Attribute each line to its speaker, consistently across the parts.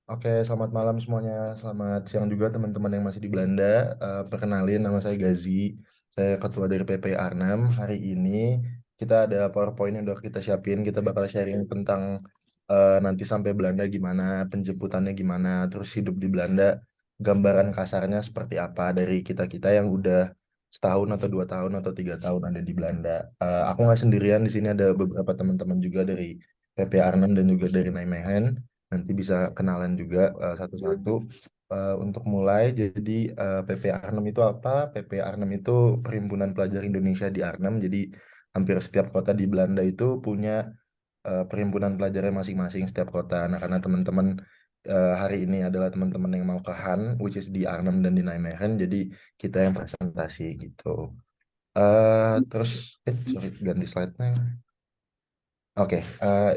Speaker 1: Oke, selamat malam semuanya. Selamat siang juga teman-teman yang masih di Belanda. Perkenalin, nama saya Gazi. Saya ketua dari PP Arnhem. Hari ini kita ada PowerPoint yang udah kita siapin. Kita bakal sharing tentang nanti sampai Belanda gimana, penjemputannya gimana, terus hidup di Belanda, gambaran kasarnya seperti apa dari kita-kita yang udah setahun atau 2 tahun atau 3 tahun ada di Belanda. Aku nggak sendirian, di sini ada beberapa teman-teman juga dari PP Arnhem dan juga dari Nijmegen. Nanti bisa kenalan juga satu-satu. Untuk mulai, jadi PP Arnhem itu apa? PP Arnhem itu Perhimpunan Pelajar Indonesia di Arnhem. Jadi hampir setiap kota di Belanda itu punya perhimpunan pelajarnya masing-masing setiap kota. Nah, karena teman-teman hari ini adalah teman-teman yang mau ke Han, which is di Arnhem dan di Nijmegen, jadi kita yang presentasi gitu. Terus, sorry, ganti slide-nya. Oke,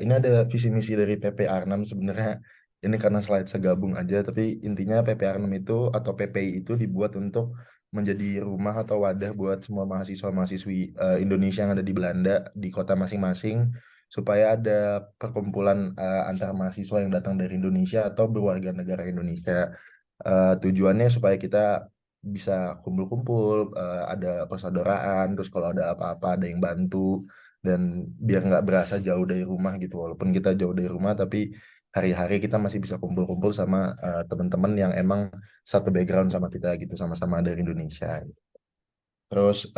Speaker 1: ini ada visi misi dari PP Arnhem sebenarnya ini karena slide segabung aja, tapi intinya PP Arnhem itu atau PPI itu dibuat untuk menjadi rumah atau wadah buat semua mahasiswa-mahasiswi Indonesia yang ada di Belanda di kota masing-masing supaya ada perkumpulan antar mahasiswa yang datang dari Indonesia atau berwarga negara Indonesia. Tujuannya supaya kita bisa kumpul-kumpul, ada persaudaraan, terus kalau ada apa-apa ada yang bantu dan biar nggak berasa jauh dari rumah gitu walaupun kita jauh dari rumah tapi hari-hari kita masih bisa kumpul-kumpul sama teman-teman yang emang satu background sama kita gitu sama-sama dari Indonesia. Terus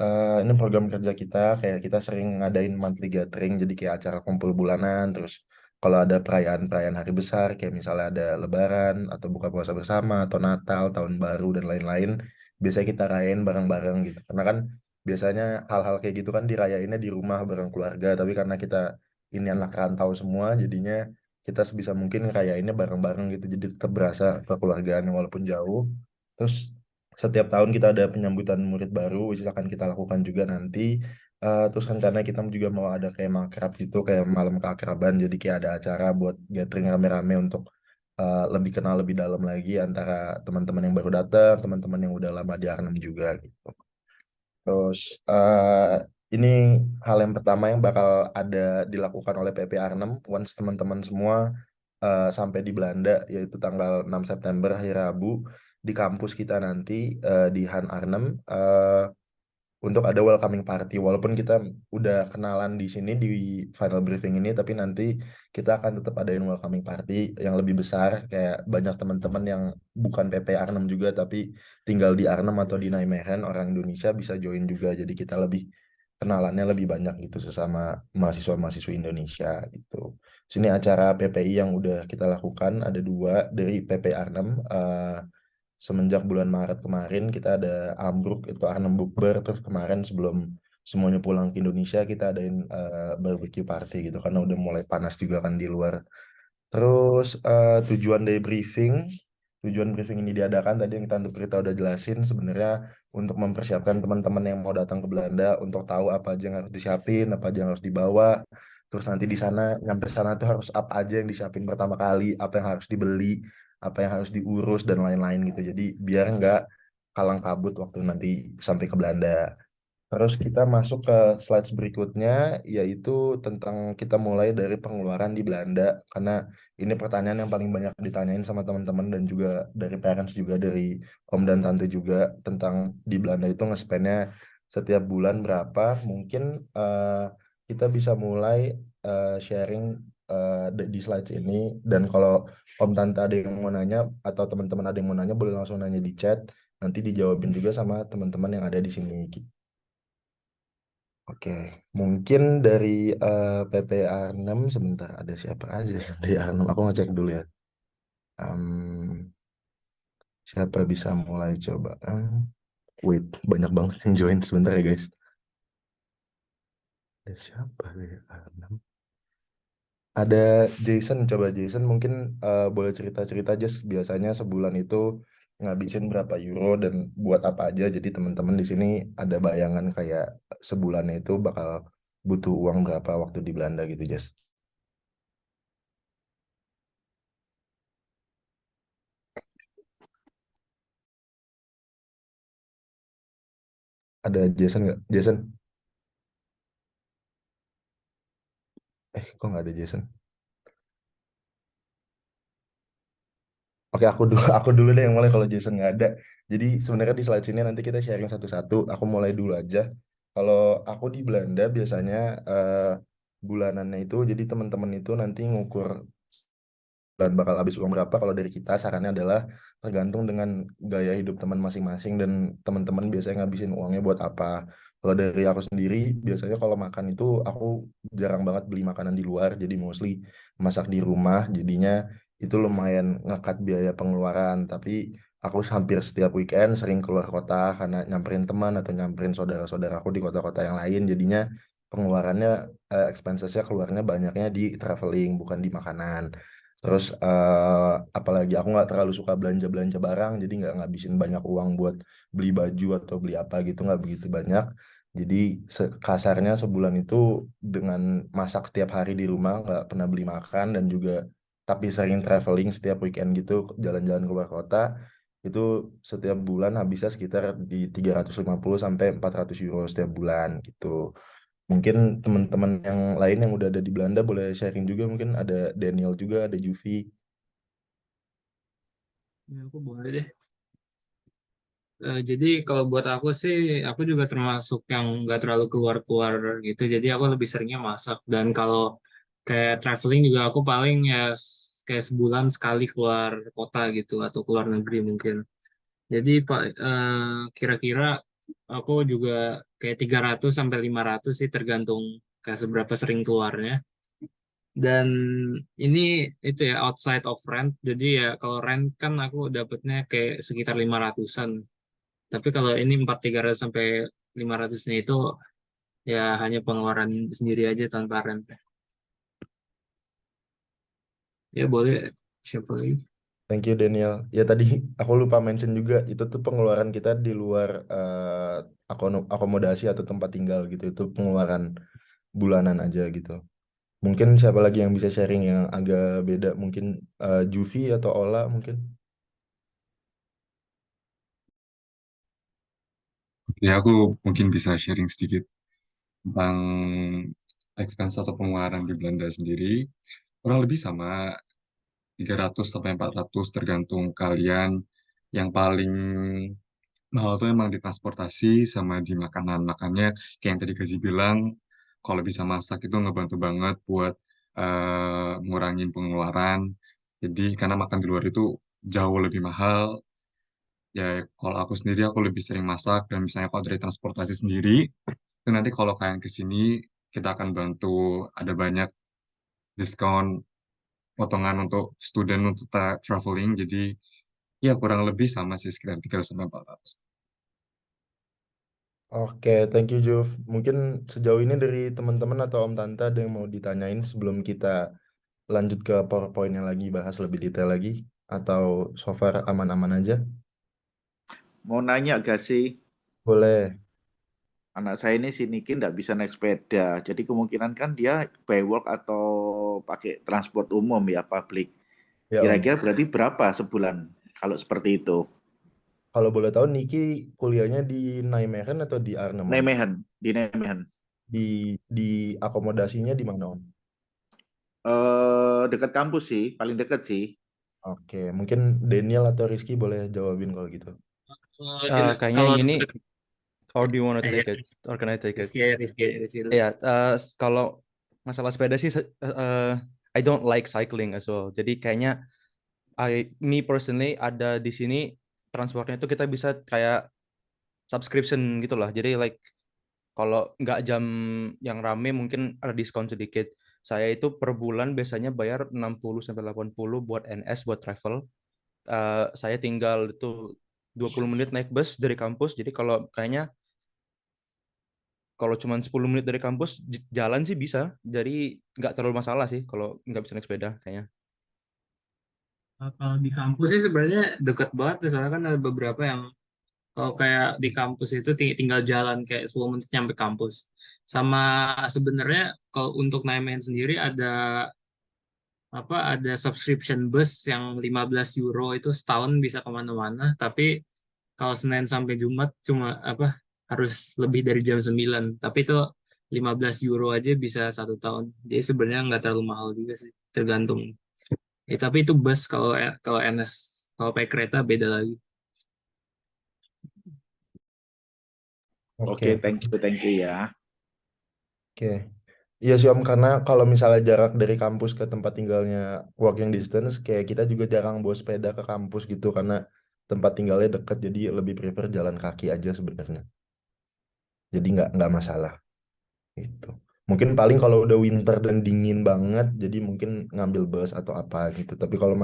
Speaker 1: ini program kerja kita kayak kita sering ngadain monthly gathering jadi kayak acara kumpul bulanan terus kalau ada perayaan-perayaan hari besar kayak misalnya ada Lebaran atau buka puasa bersama atau Natal, Tahun Baru dan lain-lain biasanya kita rayain bareng-bareng gitu karena kan biasanya hal-hal kayak gitu kan dirayainnya di rumah bareng keluarga tapi karena kita ini anak rantau semua jadinya kita sebisa mungkin ngerayainnya bareng-bareng gitu jadi tetap berasa kekeluargaan walaupun jauh. Terus setiap tahun kita ada penyambutan murid baru, which is akan kita lakukan juga nanti. Terus rencana kita juga mau ada kayak makrab gitu, kayak malam keakraban. Jadi kayak ada acara buat gathering rame-rame untuk lebih kenal lebih dalam lagi antara teman-teman yang baru datang, teman-teman yang udah lama di Arnhem juga gitu. Terus ini hal yang pertama yang bakal ada dilakukan oleh PP Arnhem once teman-teman semua sampai di Belanda yaitu tanggal 6 September hari Rabu di kampus kita nanti di Han Arnhem untuk ada welcoming party walaupun kita udah kenalan di sini di final briefing ini tapi nanti kita akan tetap adain welcoming party yang lebih besar kayak banyak teman-teman yang bukan PP Arnhem juga tapi tinggal di Arnhem atau di Nijmegen orang Indonesia bisa join juga jadi kita lebih kenalannya lebih banyak gitu sesama mahasiswa-mahasiswa Indonesia gitu. Sini acara PPI yang udah kita lakukan ada dua dari PP Arnhem. Semenjak bulan Maret kemarin kita ada Ambruk itu Arnhem Bukber terus kemarin sebelum semuanya pulang ke Indonesia kita adain barbecue party gitu karena udah mulai panas juga kan di luar. Terus tujuan briefing ini diadakan tadi yang Tante Prita udah jelasin sebenarnya untuk mempersiapkan teman-teman yang mau datang ke Belanda untuk tahu apa aja yang harus disiapin, apa aja yang harus dibawa. Terus nanti di sana nyampe sana tuh harus apa aja yang disiapin pertama kali, apa yang harus dibeli, apa yang harus diurus dan lain-lain gitu. Jadi biar nggak kalang kabut waktu nanti sampai ke Belanda. Terus kita masuk ke slides berikutnya, yaitu tentang kita mulai dari pengeluaran di Belanda, karena ini pertanyaan yang paling banyak ditanyain sama teman-teman dan juga dari parents juga dari om dan tante juga tentang di Belanda itu nge-spendnya setiap bulan berapa. Mungkin kita bisa mulai sharing di slides ini, dan kalau om tante ada yang mau nanya atau teman-teman ada yang mau nanya boleh langsung nanya di chat, nanti dijawabin juga sama teman-teman yang ada di sini. Oke, mungkin dari PP A6 sebentar ada siapa aja yang dari A6? Aku ngecek dulu ya. Em, siapa bisa mulai coba? Wait, banyak banget yang join sebentar ya guys. Ada siapa dari A6? Ada Jason, coba Jason mungkin boleh cerita-cerita aja biasanya sebulan itu ngabisin berapa euro dan buat apa aja. Jadi teman-teman di sini ada bayangan kayak sebulannya itu bakal butuh uang berapa waktu di Belanda gitu, Jas. Ada Jason nggak? Jason? Kok nggak ada Jason? Oke, aku dulu deh yang mulai kalau Jason nggak ada. Jadi sebenarnya di slide sini nanti kita sharing satu-satu. Aku mulai dulu aja. Kalau aku di Belanda biasanya bulanannya itu, jadi teman-teman itu nanti ngukur dan bakal habis uang berapa. Kalau dari kita sarannya adalah tergantung dengan gaya hidup teman masing-masing dan teman-teman biasanya ngabisin uangnya buat apa. Kalau dari aku sendiri biasanya kalau makan itu aku jarang banget beli makanan di luar, jadi mostly masak di rumah, jadinya itu lumayan ngekat biaya pengeluaran. Tapi aku hampir setiap weekend sering keluar kota karena nyamperin teman atau nyamperin saudara-saudaraku di kota-kota yang lain, jadinya pengeluarannya expensesnya keluarnya banyaknya di traveling bukan di makanan. Terus apalagi aku nggak terlalu suka belanja-belanja barang, jadi nggak ngabisin banyak uang buat beli baju atau beli apa gitu, nggak begitu banyak. Jadi kasarnya sebulan itu dengan masak setiap hari di rumah, nggak pernah beli makan dan juga tapi sering traveling setiap weekend gitu, jalan-jalan keluar kota, itu setiap bulan habisnya sekitar di 350 sampai 400 euro setiap bulan gitu. Mungkin teman-teman yang lain yang udah ada di Belanda boleh sharing juga, mungkin ada Daniel juga, ada Juvi.
Speaker 2: Ya, aku boleh deh. Jadi kalau buat aku sih, aku juga termasuk yang nggak terlalu keluar-keluar gitu. Jadi aku lebih seringnya masak. Dan kalau kayak traveling juga aku paling ya kayak sebulan sekali keluar kota gitu atau keluar negeri mungkin. Jadi Pak kira-kira aku juga kayak 300 sampai 500 sih tergantung kayak seberapa sering keluarnya. Dan ini itu ya outside of rent. Jadi ya kalau rent kan aku dapatnya kayak sekitar 500-an. Tapi kalau ini 400 sampai 500-nya itu ya hanya pengeluaran sendiri aja tanpa rent. Ya boleh, siapa lagi?
Speaker 1: Thank you Daniel. Ya tadi aku lupa mention juga, itu tuh pengeluaran kita di luar akomodasi atau tempat tinggal gitu, itu pengeluaran bulanan aja gitu. Mungkin siapa lagi yang bisa sharing yang agak beda, mungkin Juvi atau Ola mungkin.
Speaker 3: Ya, aku mungkin bisa sharing sedikit tentang expense atau pengeluaran di Belanda sendiri. Kurang lebih sama 300 sampai 400 tergantung kalian. Yang paling mahal tuh emang di transportasi sama di makanan. Makanya kayak yang tadi Gazi bilang, kalau bisa masak itu ngebantu banget buat ngurangin pengeluaran. Jadi karena makan di luar itu jauh lebih mahal. Ya kalau aku sendiri aku lebih sering masak dan misalnya kalau dari transportasi sendiri itu nanti kalau kalian ke sini kita akan bantu ada banyak diskon potongan untuk student untuk traveling jadi ya kurang lebih sama sih sekitar 300 sampai 400.
Speaker 1: Oke, thank you Juv. Mungkin sejauh ini dari teman-teman atau Om Tante ada yang mau ditanyain sebelum kita lanjut ke PowerPoint yang lagi bahas lebih detail lagi, atau so far aman-aman aja?
Speaker 4: Mau nanya gak sih,
Speaker 1: Boleh.
Speaker 4: anak saya ini si Niki nggak bisa naik sepeda. Jadi kemungkinan kan dia by walk atau pakai transport umum ya, publik.
Speaker 1: Ya Om.
Speaker 4: Kira-kira berarti berapa sebulan kalau seperti itu?
Speaker 1: Kalau boleh tahu Niki kuliahnya di Nijmegen atau di Arnhem Om?
Speaker 4: Nijmegen, di Nijmegen.
Speaker 1: Di akomodasinya di mana Om?
Speaker 4: Dekat kampus sih, paling dekat sih.
Speaker 1: Oke, mungkin Daniel atau Rizky boleh jawabin kalau gitu.
Speaker 5: Kayaknya
Speaker 2: Kalau
Speaker 5: yang ini, or do you want to
Speaker 2: ya,
Speaker 5: take it? Or can I take it?
Speaker 2: Rizky dulu.
Speaker 5: Ya, kalau masalah sepeda sih, I don't like cycling as well. Jadi kayaknya, me personally ada di sini transportnya itu kita bisa kayak subscription gitulah. Jadi like kalau nggak jam yang rame mungkin ada diskon sedikit. Saya itu per bulan biasanya bayar 60 sampai 80 buat NS buat travel. Saya tinggal itu 20 menit naik bus dari kampus. Jadi kalau kayaknya kalau cuma 10 menit dari kampus jalan sih bisa. Jadi nggak terlalu masalah sih kalau nggak bisa naik sepeda kayaknya.
Speaker 2: Kalau di kampus sih sebenarnya deket banget, misalnya kan ada beberapa yang kalau kayak di kampus itu tinggal jalan kayak 10 menit nyampe kampus. Sama sebenarnya kalau untuk Nijmegen sendiri ada subscription bus yang 15 euro itu setahun bisa kemana-mana. Tapi kalau Senin sampai Jumat cuma harus lebih dari jam 9. Tapi itu 15 euro aja bisa 1 tahun. Jadi sebenarnya nggak terlalu mahal juga sih, tergantung. Tapi itu bus kalau NS. Kalau pakai kereta beda lagi.
Speaker 4: Oke,
Speaker 1: Oke,
Speaker 4: thank you ya.
Speaker 1: oke. Iya sih Om, karena kalau misalnya jarak dari kampus ke tempat tinggalnya walking distance, kayak kita juga jarang bawa sepeda ke kampus gitu, karena tempat tinggalnya dekat, jadi lebih prefer jalan kaki aja sebenarnya. Jadi nggak masalah gitu. Mungkin paling kalau udah winter dan dingin banget, jadi mungkin ngambil bus atau apa gitu. Tapi kalau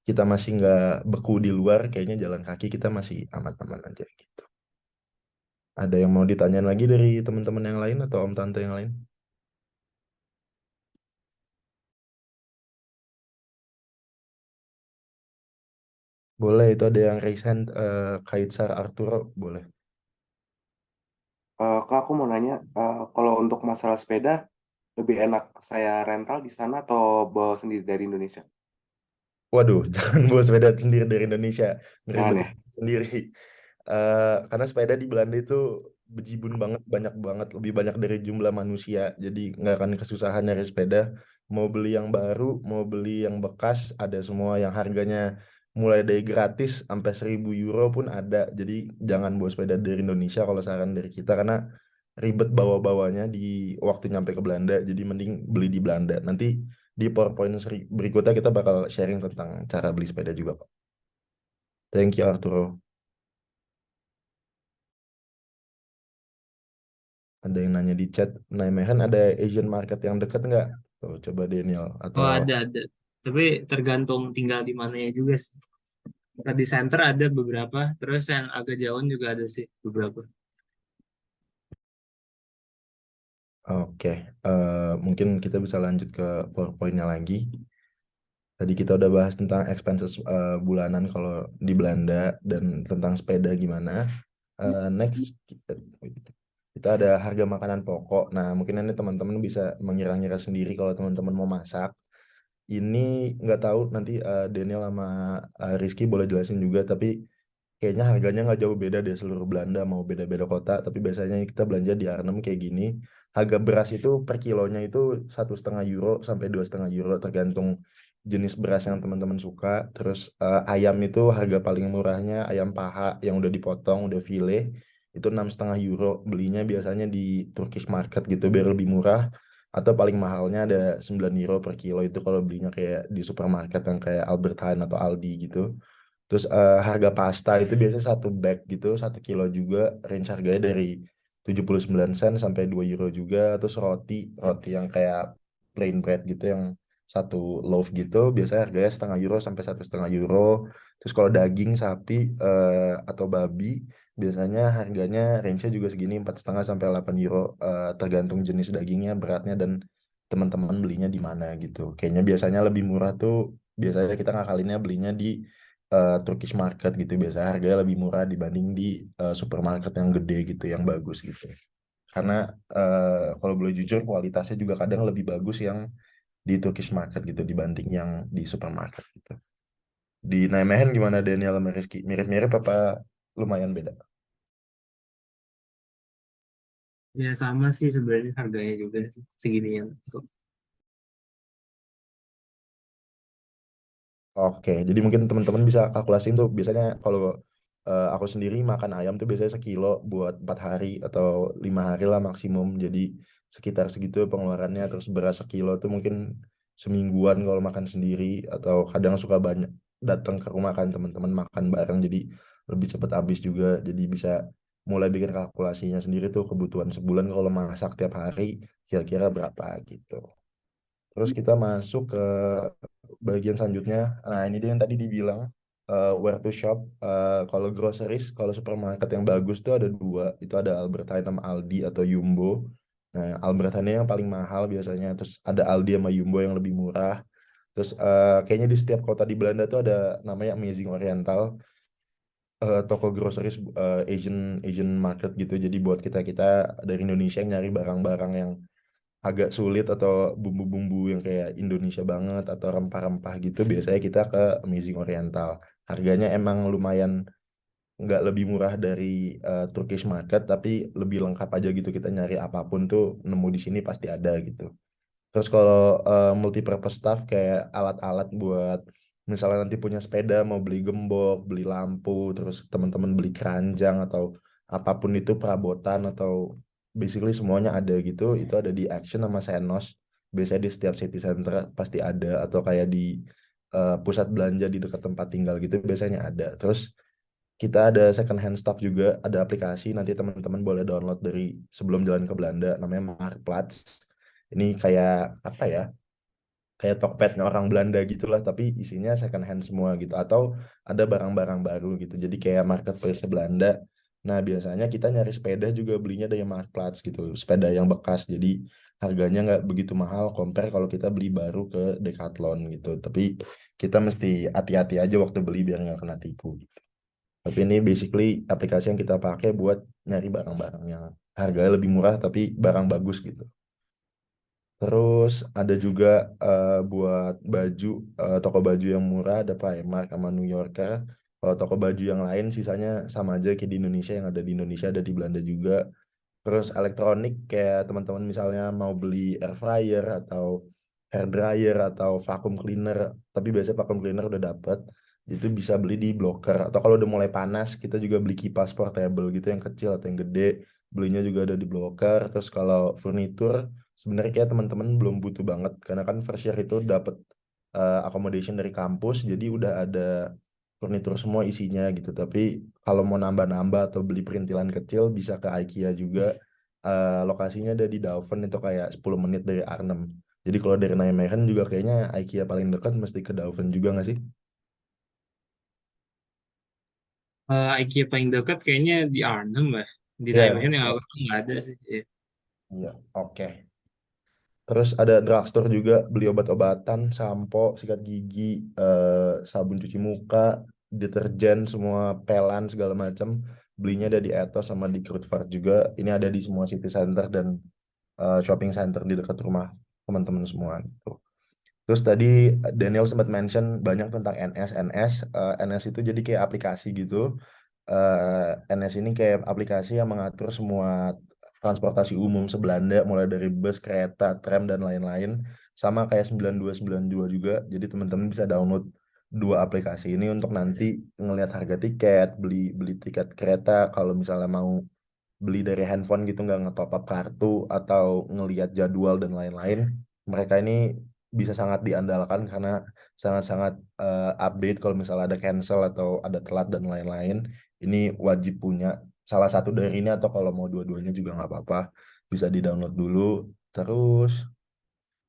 Speaker 1: kita masih nggak beku di luar, kayaknya jalan kaki kita masih aman-aman aja gitu. Ada yang mau ditanyain lagi dari teman-teman yang lain atau om tante yang lain? Boleh, itu ada yang raise hand, Kaitsar Arturo, boleh.
Speaker 6: Kak, aku mau nanya, kalau untuk masalah sepeda, lebih enak saya rental di sana atau bawa sendiri dari Indonesia?
Speaker 1: Waduh, jangan bawa sepeda sendiri dari Indonesia,
Speaker 6: Jangan
Speaker 1: ngeribetin
Speaker 6: ya?
Speaker 1: sendiri. Karena sepeda di Belanda itu bejibun banget, banyak banget, lebih banyak dari jumlah manusia. Jadi nggak akan kesusahan nyari sepeda. Mau beli yang baru, mau beli yang bekas, ada semua yang harganya mulai dari gratis sampai 1.000 euro pun ada. Jadi jangan bawa sepeda dari Indonesia kalau saran dari kita, karena ribet bawa-bawanya di waktu nyampe ke Belanda. Jadi mending beli di Belanda. Nanti di PowerPoint berikutnya kita bakal sharing tentang cara beli sepeda juga, Pak. Thank you, Arturo. Ada yang nanya di chat, Nijmegen ada Asian market yang deket nggak? Tuh, coba Daniel. Atau
Speaker 2: Oh ada. Tapi tergantung tinggal di mananya juga sih. Kalau di center ada beberapa, terus yang agak jauhan juga ada sih beberapa.
Speaker 1: oke, mungkin kita bisa lanjut ke PowerPoint-nya lagi. Tadi kita udah bahas tentang expenses bulanan kalau di Belanda dan tentang sepeda gimana. Next, kita ada harga makanan pokok. Nah, mungkin ini teman-teman bisa mengira-ngira sendiri kalau teman-teman mau masak. Ini nggak tahu nanti Daniel sama Rizky boleh jelasin juga, tapi kayaknya harganya nggak jauh beda deh seluruh Belanda, mau beda-beda kota. Tapi biasanya kita belanja di Arnhem kayak gini. Harga beras itu per kilonya itu 1,5 euro sampai 2,5 euro tergantung jenis beras yang teman-teman suka. Terus ayam itu harga paling murahnya ayam paha yang udah dipotong, udah file itu 6,5 euro. Belinya biasanya di Turkish market gitu biar lebih murah. Atau paling mahalnya ada 9 euro per kilo itu kalau belinya kayak di supermarket yang kayak Albert Heijn atau Aldi gitu. Terus harga pasta itu biasanya 1 bag gitu, 1 kilo juga, range harganya dari 79 sen sampai 2 euro juga. Terus roti yang kayak plain bread gitu yang 1 loaf gitu, biasanya harganya 0,5 euro sampai 1,5 euro. Terus kalau daging sapi atau babi, biasanya harganya range-nya juga segini 4,5 sampai 8 euro, tergantung jenis dagingnya, beratnya, dan teman-teman belinya di mana gitu. Kayaknya biasanya lebih murah tuh, biasanya kita ngakalinnya belinya di Turkish market gitu, biasanya harganya lebih murah dibanding di supermarket yang gede gitu, yang bagus gitu. Karena kalau boleh jujur kualitasnya juga kadang lebih bagus yang di Turkish market gitu dibanding yang di supermarket gitu. Di Nijmegen gimana Daniel sama Rizky? Mirip-mirip apa lumayan beda?
Speaker 2: Ya sama sih sebenarnya harganya juga seginian.
Speaker 1: Oke, jadi mungkin teman-teman bisa kalkulasiin tuh biasanya kalau aku sendiri makan ayam tuh biasanya 1 kilo buat 4 hari atau 5 hari lah maksimum. Jadi sekitar segitu pengeluarannya. Terus beras 1 kilo tuh mungkin semingguan kalau makan sendiri, atau kadang suka banyak datang ke rumah kan teman-teman makan bareng, jadi lebih cepat habis juga. Jadi bisa mulai bikin kalkulasinya sendiri tuh kebutuhan sebulan kalau masak tiap hari kira-kira berapa gitu. Terus kita masuk ke bagian selanjutnya. Nah, ini dia yang tadi dibilang where to shop. Kalau groceries, kalau supermarket yang bagus tuh ada dua. Itu ada Albert Heijn sama Aldi atau Jumbo. Nah, Albert Heijn yang paling mahal biasanya. Terus ada Aldi sama Jumbo yang lebih murah. Terus kayaknya di setiap kota di Belanda tuh ada namanya Amazing Oriental. Toko groceries Asian Asian market gitu. Jadi buat kita dari Indonesia yang nyari barang-barang yang agak sulit atau bumbu-bumbu yang kayak Indonesia banget atau rempah-rempah gitu, biasanya kita ke Amazing Oriental. Harganya emang lumayan nggak lebih murah dari Turkish market, tapi lebih lengkap aja gitu. Kita nyari apapun tuh nemu di sini pasti ada gitu. Terus kalau multi-purpose stuff kayak alat-alat buat misalnya nanti punya sepeda mau beli gembok, beli lampu, terus teman-teman beli keranjang atau apapun itu perabotan atau basically semuanya ada gitu, itu ada di Action sama Senos. Biasanya di setiap city center pasti ada, atau kayak di pusat belanja di dekat tempat tinggal gitu biasanya ada. Terus kita ada second hand stuff juga, ada aplikasi nanti teman-teman boleh download dari sebelum jalan ke Belanda, namanya Marktplaats. Ini kayak apa ya? Kayak Tokpednya orang Belanda gitulah, tapi isinya second hand semua gitu. Atau ada barang-barang baru gitu. Jadi kayak marketplace Belanda. Nah, biasanya kita nyari sepeda juga belinya dari Marktplaats gitu. Sepeda yang bekas. Jadi harganya nggak begitu mahal compare kalau kita beli baru ke Decathlon gitu. Tapi kita mesti hati-hati aja waktu beli biar nggak kena tipu gitu. Tapi ini basically aplikasi yang kita pakai buat nyari barang-barang yang harganya lebih murah tapi barang bagus gitu. Terus ada juga buat baju, toko baju yang murah ada Primark sama New Yorker. Kalau toko baju yang lain sisanya sama aja kayak di Indonesia, yang ada di Indonesia ada di Belanda juga. Terus elektronik kayak teman-teman misalnya mau beli air fryer atau hair dryer atau vacuum cleaner, tapi biasanya vacuum cleaner udah dapet, itu bisa beli di Blokker. Atau kalau udah mulai panas kita juga beli kipas portable gitu yang kecil atau yang gede, belinya juga ada di Blokker. Terus kalau furnitur sebenarnya kayak teman-teman belum butuh banget karena kan first year itu dapat accommodation dari kampus, jadi udah ada furnitur semua isinya gitu. Tapi kalau mau nambah-nambah atau beli perintilan kecil bisa ke IKEA juga. Lokasinya ada di Daufen, itu kayak 10 menit dari Arnhem. Jadi kalau dari Nijmegen juga kayaknya IKEA paling dekat mesti ke Daufen juga nggak sih?
Speaker 2: IKEA paling dekat kayaknya di Arnhem ya. Di
Speaker 1: Iya,
Speaker 2: Nijmegen yang aku tahu nggak ada sih. Iya.
Speaker 1: iya, oke. Terus ada drugstore juga, beli obat-obatan, sampo, sikat gigi, sabun cuci muka, deterjen, semua pelan segala macam. Belinya ada di Etos sama di Kruidvat juga. Ini ada di semua city center dan shopping center di dekat rumah teman-teman semua gitu. Terus tadi Daniel sempat mention banyak tentang NS. NS itu jadi kayak aplikasi gitu. NS ini kayak aplikasi yang mengatur semua transportasi umum sebelanda, mulai dari bus, kereta, tram, dan lain-lain. Sama kayak 9292 juga. Jadi teman-teman bisa download dua aplikasi ini untuk nanti ngelihat harga tiket, beli beli tiket kereta, kalau misalnya mau beli dari handphone gitu nggak nge-top up kartu, atau ngelihat jadwal dan lain-lain. Mereka ini bisa sangat diandalkan karena sangat-sangat update kalau misalnya ada cancel atau ada telat dan lain-lain. Ini wajib punya salah satu dari ini, atau kalau mau dua-duanya juga nggak apa-apa. Bisa di-download dulu. Terus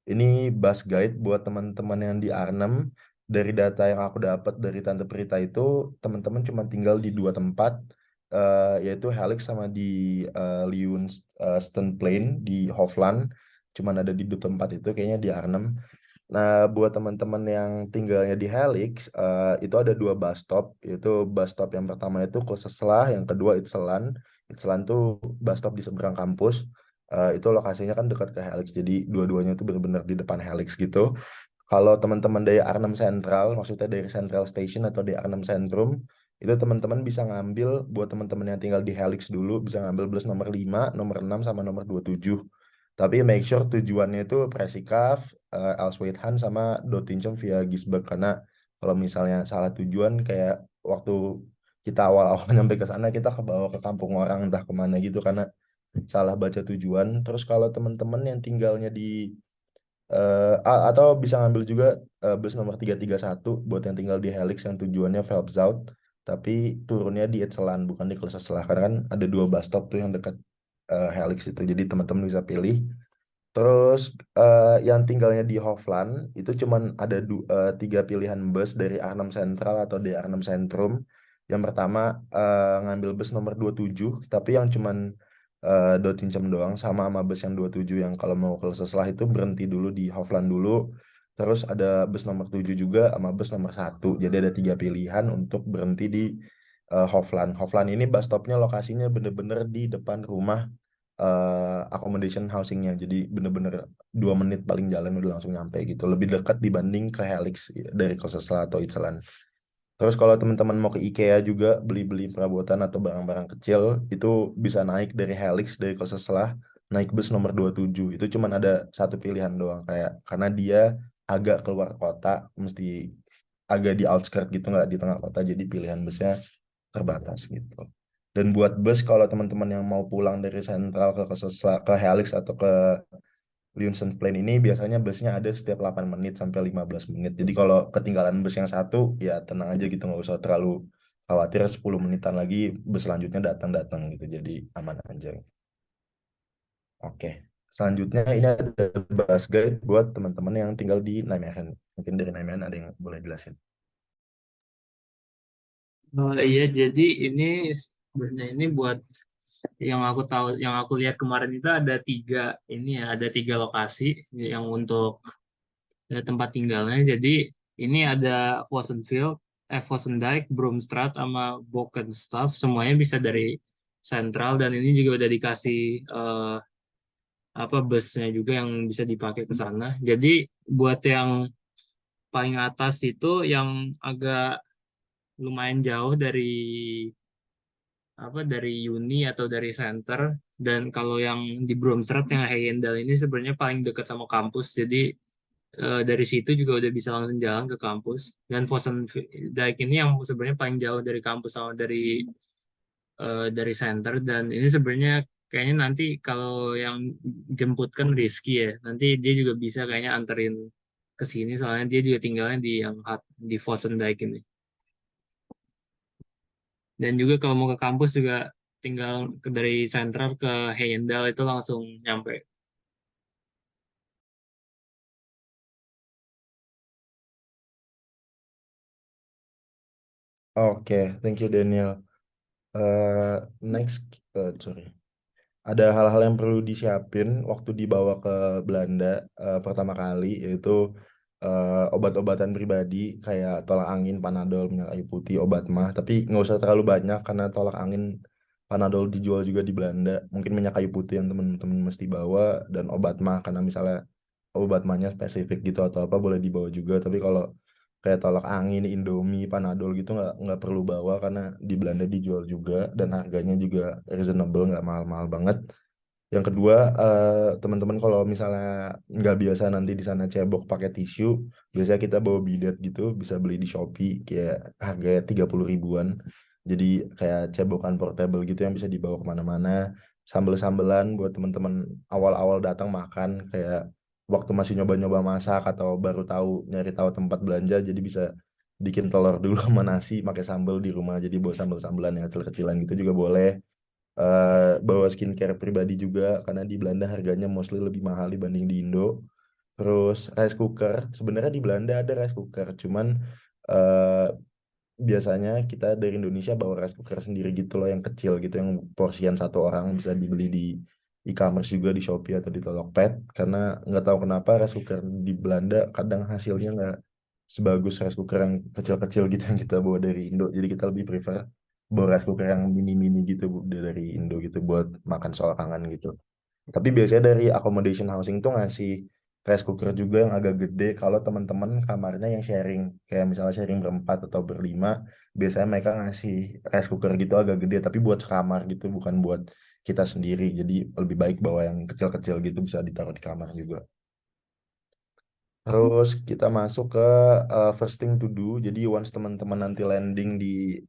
Speaker 1: ini bus guide buat teman-teman yang di Arnhem. Dari data yang aku dapat dari Tante Prita itu, teman-teman cuma tinggal di dua tempat, yaitu Helix sama di Leeuwenstenplein di Hofland. Cuman ada di dua tempat itu kayaknya di Arnhem. Nah, buat teman-teman yang tinggalnya di Helix, itu ada dua bus stop. Yaitu bus stop yang pertama itu Kloosterslag, yang kedua Itzeland. Itzeland tuh bus stop di seberang kampus. Itu lokasinya kan dekat ke Helix, jadi dua-duanya itu benar-benar di depan Helix gitu. Kalau teman-teman dari Arnhem Central, maksudnya dari Central Station atau di Arnhem Centrum, itu teman-teman bisa ngambil, buat teman-teman yang tinggal di Helix dulu, bisa ngambil bus nomor 5, nomor 6, sama nomor 27. Tapi make sure tujuannya itu Presikhaaf, Elsweethan, sama Doetinchem via Gisberg. Karena kalau misalnya salah tujuan, kayak waktu kita awal-awal nyampe ke sana, kita kebawa ke kampung orang entah kemana gitu, karena salah baca tujuan. Terus kalau teman-teman yang tinggalnya di atau bisa ngambil juga bus nomor 331 buat yang tinggal di Helix yang tujuannya Velpzout, tapi turunnya di Itzeland bukan di Kloosterslag, karena kan ada dua bus stop tuh yang dekat Helix itu, jadi teman-teman bisa pilih. Terus yang tinggalnya di Hofland itu cuman ada tiga pilihan bus dari Arnhem Central atau di Arnhem Centrum. Yang pertama ngambil bus nomor 27, tapi yang cuman Doetinchem doang, sama bus yang 27 yang kalau mau ke Seselah itu berhenti dulu di Hofland dulu. Terus ada bus nomor 7 juga sama bus nomor 1. Jadi ada tiga pilihan untuk berhenti di Hofland. Hofland ini bus stopnya lokasinya bener-bener di depan rumah accommodation housingnya, jadi bener-bener 2 menit paling jalan udah langsung nyampe gitu, lebih dekat dibanding ke Helix dari Kloosterslag atau Itzeland. Terus kalau teman-teman mau ke IKEA juga beli-beli perabotan atau barang-barang kecil, itu bisa naik dari Helix dari Kloosterslag, naik bus nomor 27. Itu cuma ada satu pilihan doang, kayak karena dia agak keluar kota, mesti agak di outskirt gitu, nggak di tengah kota, jadi pilihan busnya terbatas gitu. Dan buat bus kalau teman-teman yang mau pulang dari Sentral ke Helix atau ke Leunsen Plain ini biasanya busnya ada setiap 8 menit sampai 15 menit. Jadi kalau ketinggalan bus yang satu ya tenang aja gitu, nggak usah terlalu khawatir, 10 menitan lagi bus selanjutnya datang-datang gitu. Jadi aman aja. Oke. Selanjutnya ini ada bus guide buat teman-teman yang tinggal di Nijmegen. Mungkin dari Nijmegen ada yang boleh jelasin.
Speaker 2: Iya, jadi ini sebenarnya ini buat yang aku tahu, yang aku lihat kemarin itu ada ada tiga lokasi yang untuk tempat tinggalnya. Jadi ini ada Vossenfield, Vossendijk, Broomstraat, sama Bokenstaf. Semuanya bisa dari sentral dan ini juga udah dikasih busnya juga yang bisa dipakai ke sana. Jadi buat yang paling atas itu yang agak lumayan jauh dari uni atau dari center, dan kalau yang di Bromstad yang Heyendal ini sebenarnya paling dekat sama kampus, jadi dari situ juga udah bisa langsung jalan ke kampus. Dan Vossendijk ini yang sebenarnya paling jauh dari kampus sama dari center, dan ini sebenarnya kayaknya nanti kalau yang jemput kan Rizky ya, nanti dia juga bisa kayaknya anterin ke sini soalnya dia juga tinggalnya di Vossendijk ini. Dan juga kalau mau ke kampus juga tinggal dari Sentral ke Heyendal itu langsung nyampe.
Speaker 1: Oke, thank you Daniel. Next, sorry. Ada hal-hal yang perlu disiapin waktu dibawa ke Belanda pertama kali, yaitu obat-obatan pribadi kayak tolak angin, Panadol, minyak kayu putih, obat mah. Tapi nggak usah terlalu banyak karena tolak angin, Panadol dijual juga di Belanda. Mungkin minyak kayu putih yang temen-temen mesti bawa, dan obat mah karena misalnya obat mahnya spesifik gitu atau apa boleh dibawa juga. Tapi kalau kayak tolak angin, Indomie, Panadol gitu nggak perlu bawa karena di Belanda dijual juga dan harganya juga reasonable, nggak mahal-mahal banget. Yang kedua, teman-teman kalau misalnya nggak biasa nanti di sana cebok pakai tisu, biasanya kita bawa bidet gitu, bisa beli di Shopee, kayak harganya 30 ribuan. Jadi kayak cebokan portable gitu yang bisa dibawa kemana-mana. Sambel-sambelan buat teman-teman awal-awal datang makan, kayak waktu masih nyoba-nyoba masak atau baru nyari tahu tempat belanja, jadi bisa bikin telur dulu sama nasi, pakai sambal di rumah, jadi bawa sambel-sambelan yang kecil-kecilan gitu juga boleh. Bawa skincare pribadi juga karena di Belanda harganya mostly lebih mahal dibanding di Indo. Terus rice cooker, sebenarnya di Belanda ada rice cooker, cuman eh, biasanya kita dari Indonesia bawa rice cooker sendiri gitu loh, yang kecil gitu, yang porsian satu orang, bisa dibeli di e-commerce juga, di Shopee atau di Tokped. Karena nggak tahu kenapa rice cooker di Belanda kadang hasilnya nggak sebagus rice cooker yang kecil-kecil gitu yang kita bawa dari Indo. Jadi kita lebih prefer bawa rice cooker yang mini-mini gitu dari Indo gitu buat makan seorangan gitu. Tapi biasanya dari accommodation housing tuh ngasih rice cooker juga yang agak gede kalau teman-teman kamarnya yang sharing, kayak misalnya sharing berempat atau berlima, biasanya mereka ngasih rice cooker gitu agak gede tapi buat sekamar gitu, bukan buat kita sendiri. Jadi lebih baik bawa yang kecil-kecil gitu, bisa ditaruh di kamar juga. Terus kita masuk ke first thing to do. Jadi once teman-teman nanti landing di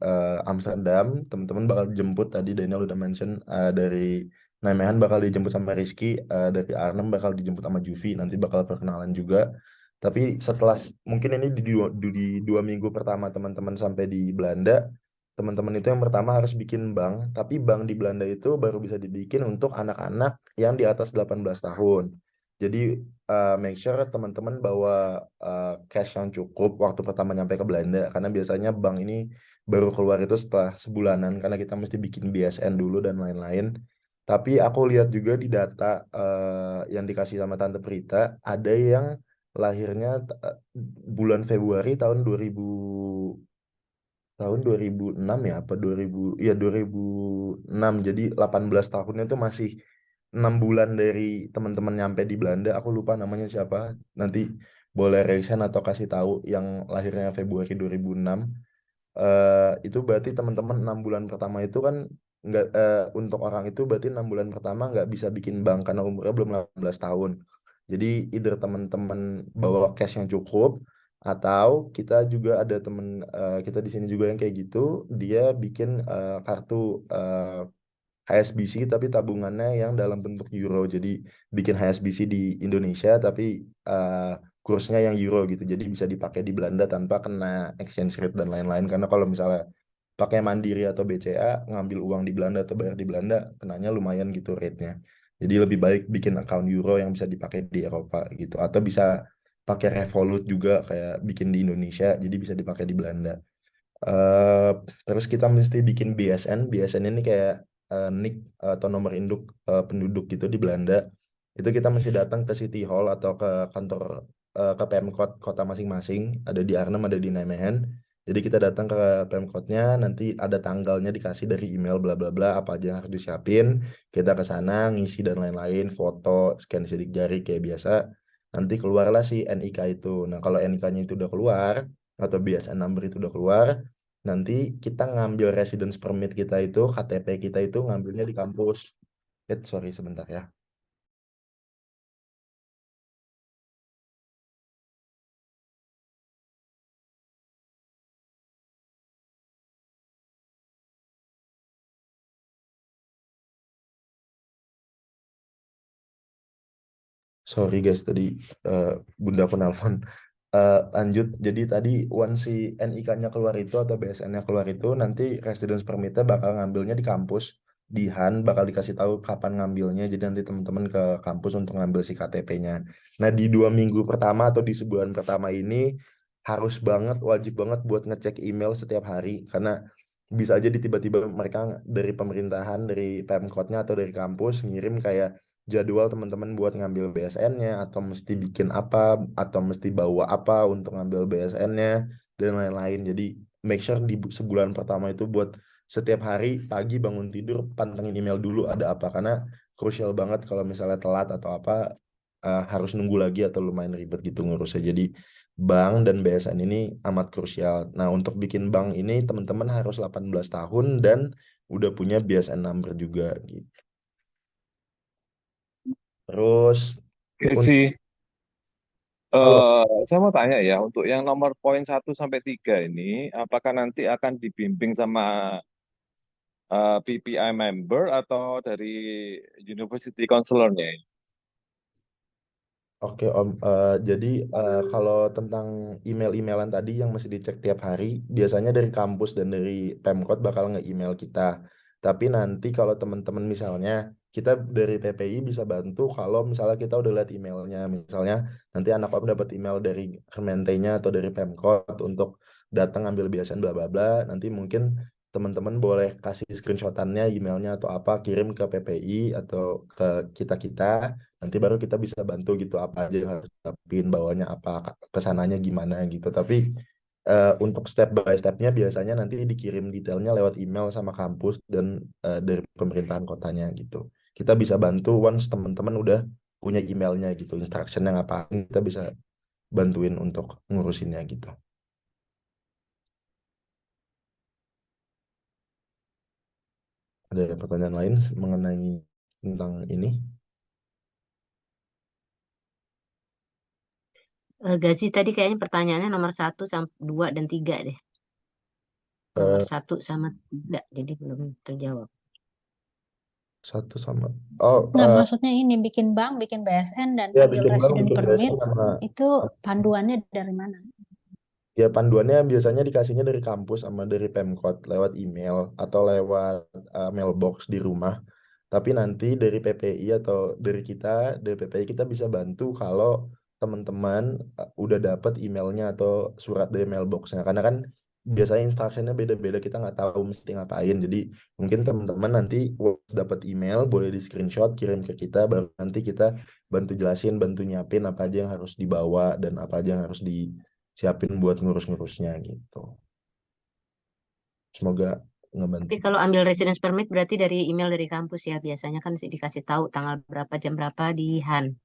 Speaker 1: Amsterdam, teman-teman bakal dijemput, tadi Daniel udah mention, dari Nijmegen bakal dijemput sama Rizky, dari Arnhem bakal dijemput sama Juvi, nanti bakal perkenalan juga. Tapi setelah mungkin ini di 2 minggu pertama teman-teman sampai di Belanda, teman-teman itu yang pertama harus bikin bank, tapi bank di Belanda itu baru bisa dibikin untuk anak-anak yang di atas 18 tahun. Jadi make sure teman-teman bawa cash yang cukup waktu pertama nyampe ke Belanda, karena biasanya bank ini baru keluar itu setelah sebulanan karena kita mesti bikin BSN dulu dan lain-lain. Tapi aku lihat juga di data yang dikasih sama Tante Prita, ada yang lahirnya bulan Februari tahun 2006 ya, apa 2000 ya 2006, jadi 18 tahunnya itu masih 6 bulan dari teman-teman nyampe di Belanda. Aku lupa namanya siapa, nanti boleh resign atau kasih tahu yang lahirnya Februari 2006. Itu berarti teman-teman 6 bulan pertama itu kan nggak, untuk orang itu berarti 6 bulan pertama nggak bisa bikin bank karena umurnya belum 18 tahun. Jadi either teman-teman bawa cash yang cukup Atau kita juga ada temen kita di sini juga yang kayak gitu, dia bikin kartu HSBC tapi tabungannya yang dalam bentuk euro. Jadi bikin HSBC di Indonesia tapi kursnya yang euro gitu. Jadi bisa dipakai di Belanda tanpa kena exchange rate dan lain-lain. Karena kalau misalnya pakai Mandiri atau BCA ngambil uang di Belanda atau bayar di Belanda, kenanya lumayan gitu rate-nya. Jadi lebih baik bikin account euro yang bisa dipakai di Eropa gitu. Atau bisa pakai Revolut juga kayak bikin di Indonesia, jadi bisa dipakai di Belanda. Eh, Terus kita mesti bikin BSN. BSN ini kayak NIK atau nomor induk penduduk gitu di Belanda. Itu kita mesti datang ke City Hall atau ke kantor ke Pemkot kota masing-masing. Ada di Arnhem, ada di Nijmegen. Jadi kita datang ke Pemkotnya, nanti ada tanggalnya dikasih dari email bla bla bla apa aja yang harus disiapin. Kita ke sana ngisi dan lain-lain, foto, scan sidik jari kayak biasa. Nanti keluarlah si NIK itu. Nah, kalau NIK-nya itu udah keluar atau BSN number itu udah keluar, nanti kita ngambil residence permit kita itu, KTP kita itu ngambilnya di kampus. Sorry sebentar ya. Sorry guys, tadi bunda aku nelpon. Lanjut, jadi tadi once si NIK-nya keluar itu atau BSN-nya keluar itu, nanti residence permit-nya bakal ngambilnya di kampus, di Han, bakal dikasih tahu kapan ngambilnya, jadi nanti teman-teman ke kampus untuk ngambil si KTP-nya. Nah, di 2 minggu pertama atau di sebulan pertama ini, harus banget, wajib banget buat ngecek email setiap hari, karena bisa aja tiba-tiba mereka dari pemerintahan, dari Pemkotnya atau dari kampus ngirim kayak jadwal teman-teman buat ngambil BSN-nya atau mesti bikin apa atau mesti bawa apa untuk ngambil BSN-nya dan lain-lain. Jadi make sure di sebulan pertama itu buat setiap hari pagi bangun tidur pantengin email dulu ada apa, karena krusial banget kalau misalnya telat atau apa harus nunggu lagi atau lumayan ribet gitu ngurusnya. Jadi bank dan BSN ini amat krusial. Nah, untuk bikin bank ini teman-teman harus 18 tahun dan udah punya BSN number juga gitu. Terus
Speaker 7: Oke
Speaker 1: untuk
Speaker 7: sih,
Speaker 1: halo.
Speaker 7: saya mau tanya ya, untuk yang nomor poin 1 sampai 3 ini, apakah nanti akan dibimbing sama PPI member atau dari University Counselor-nya?
Speaker 1: Oke Om, jadi kalau tentang email-emailan tadi yang mesti dicek tiap hari, biasanya dari kampus dan dari Pemkot bakal nge-email kita. Tapi nanti kalau teman-teman misalnya, kita dari TPI bisa bantu kalau misalnya kita udah lihat emailnya. Misalnya nanti anak Om dapat email dari Kementenya atau dari Pemkot untuk datang ambil BSN bla bla bla, nanti mungkin teman-teman boleh kasih screenshotannya emailnya atau apa, kirim ke PPI atau ke kita-kita. Nanti baru kita bisa bantu gitu apa aja yang harus siapin, bawanya apa, kesananya gimana gitu. Tapi untuk step by stepnya biasanya nanti dikirim detailnya lewat email sama kampus dan dari pemerintahan kotanya gitu. Kita bisa bantu once teman-teman udah punya emailnya gitu, instruction yang apa kita bisa bantuin untuk ngurusinnya gitu. Ada pertanyaan lain mengenai tentang ini?
Speaker 8: Gaji tadi kayaknya pertanyaannya nomor 1 sampai 2 dan 3 deh. Nomor
Speaker 1: Eh,
Speaker 8: 1 sama 3, jadi belum terjawab.
Speaker 1: Satu sama
Speaker 9: Nggak, maksudnya ini bikin bank, bikin BSN, dan
Speaker 1: ya
Speaker 9: ambil
Speaker 1: bikin bank,
Speaker 9: resident
Speaker 1: bikin
Speaker 9: permit,
Speaker 1: BSN sama
Speaker 9: itu panduannya dari mana?
Speaker 1: ya panduannya biasanya dikasihnya dari kampus sama dari Pemkot lewat email atau lewat mailbox di rumah. Tapi nanti dari PPI atau dari PPI kita bisa bantu kalau teman-teman udah dapat emailnya atau surat dari mailboxnya. Karena kan biasanya instructionnya beda-beda, kita nggak tahu mesti ngapain. Jadi mungkin teman-teman nanti dapat email boleh di screenshot kirim ke kita, baru nanti kita bantu jelasin, bantu nyiapin apa aja yang harus dibawa dan apa aja yang harus disiapin buat ngurus-ngurusnya gitu. Semoga ngebantu.
Speaker 8: Tapi kalau ambil residence permit berarti dari email dari kampus ya, biasanya kan dikasih tahu tanggal berapa, jam berapa di Han.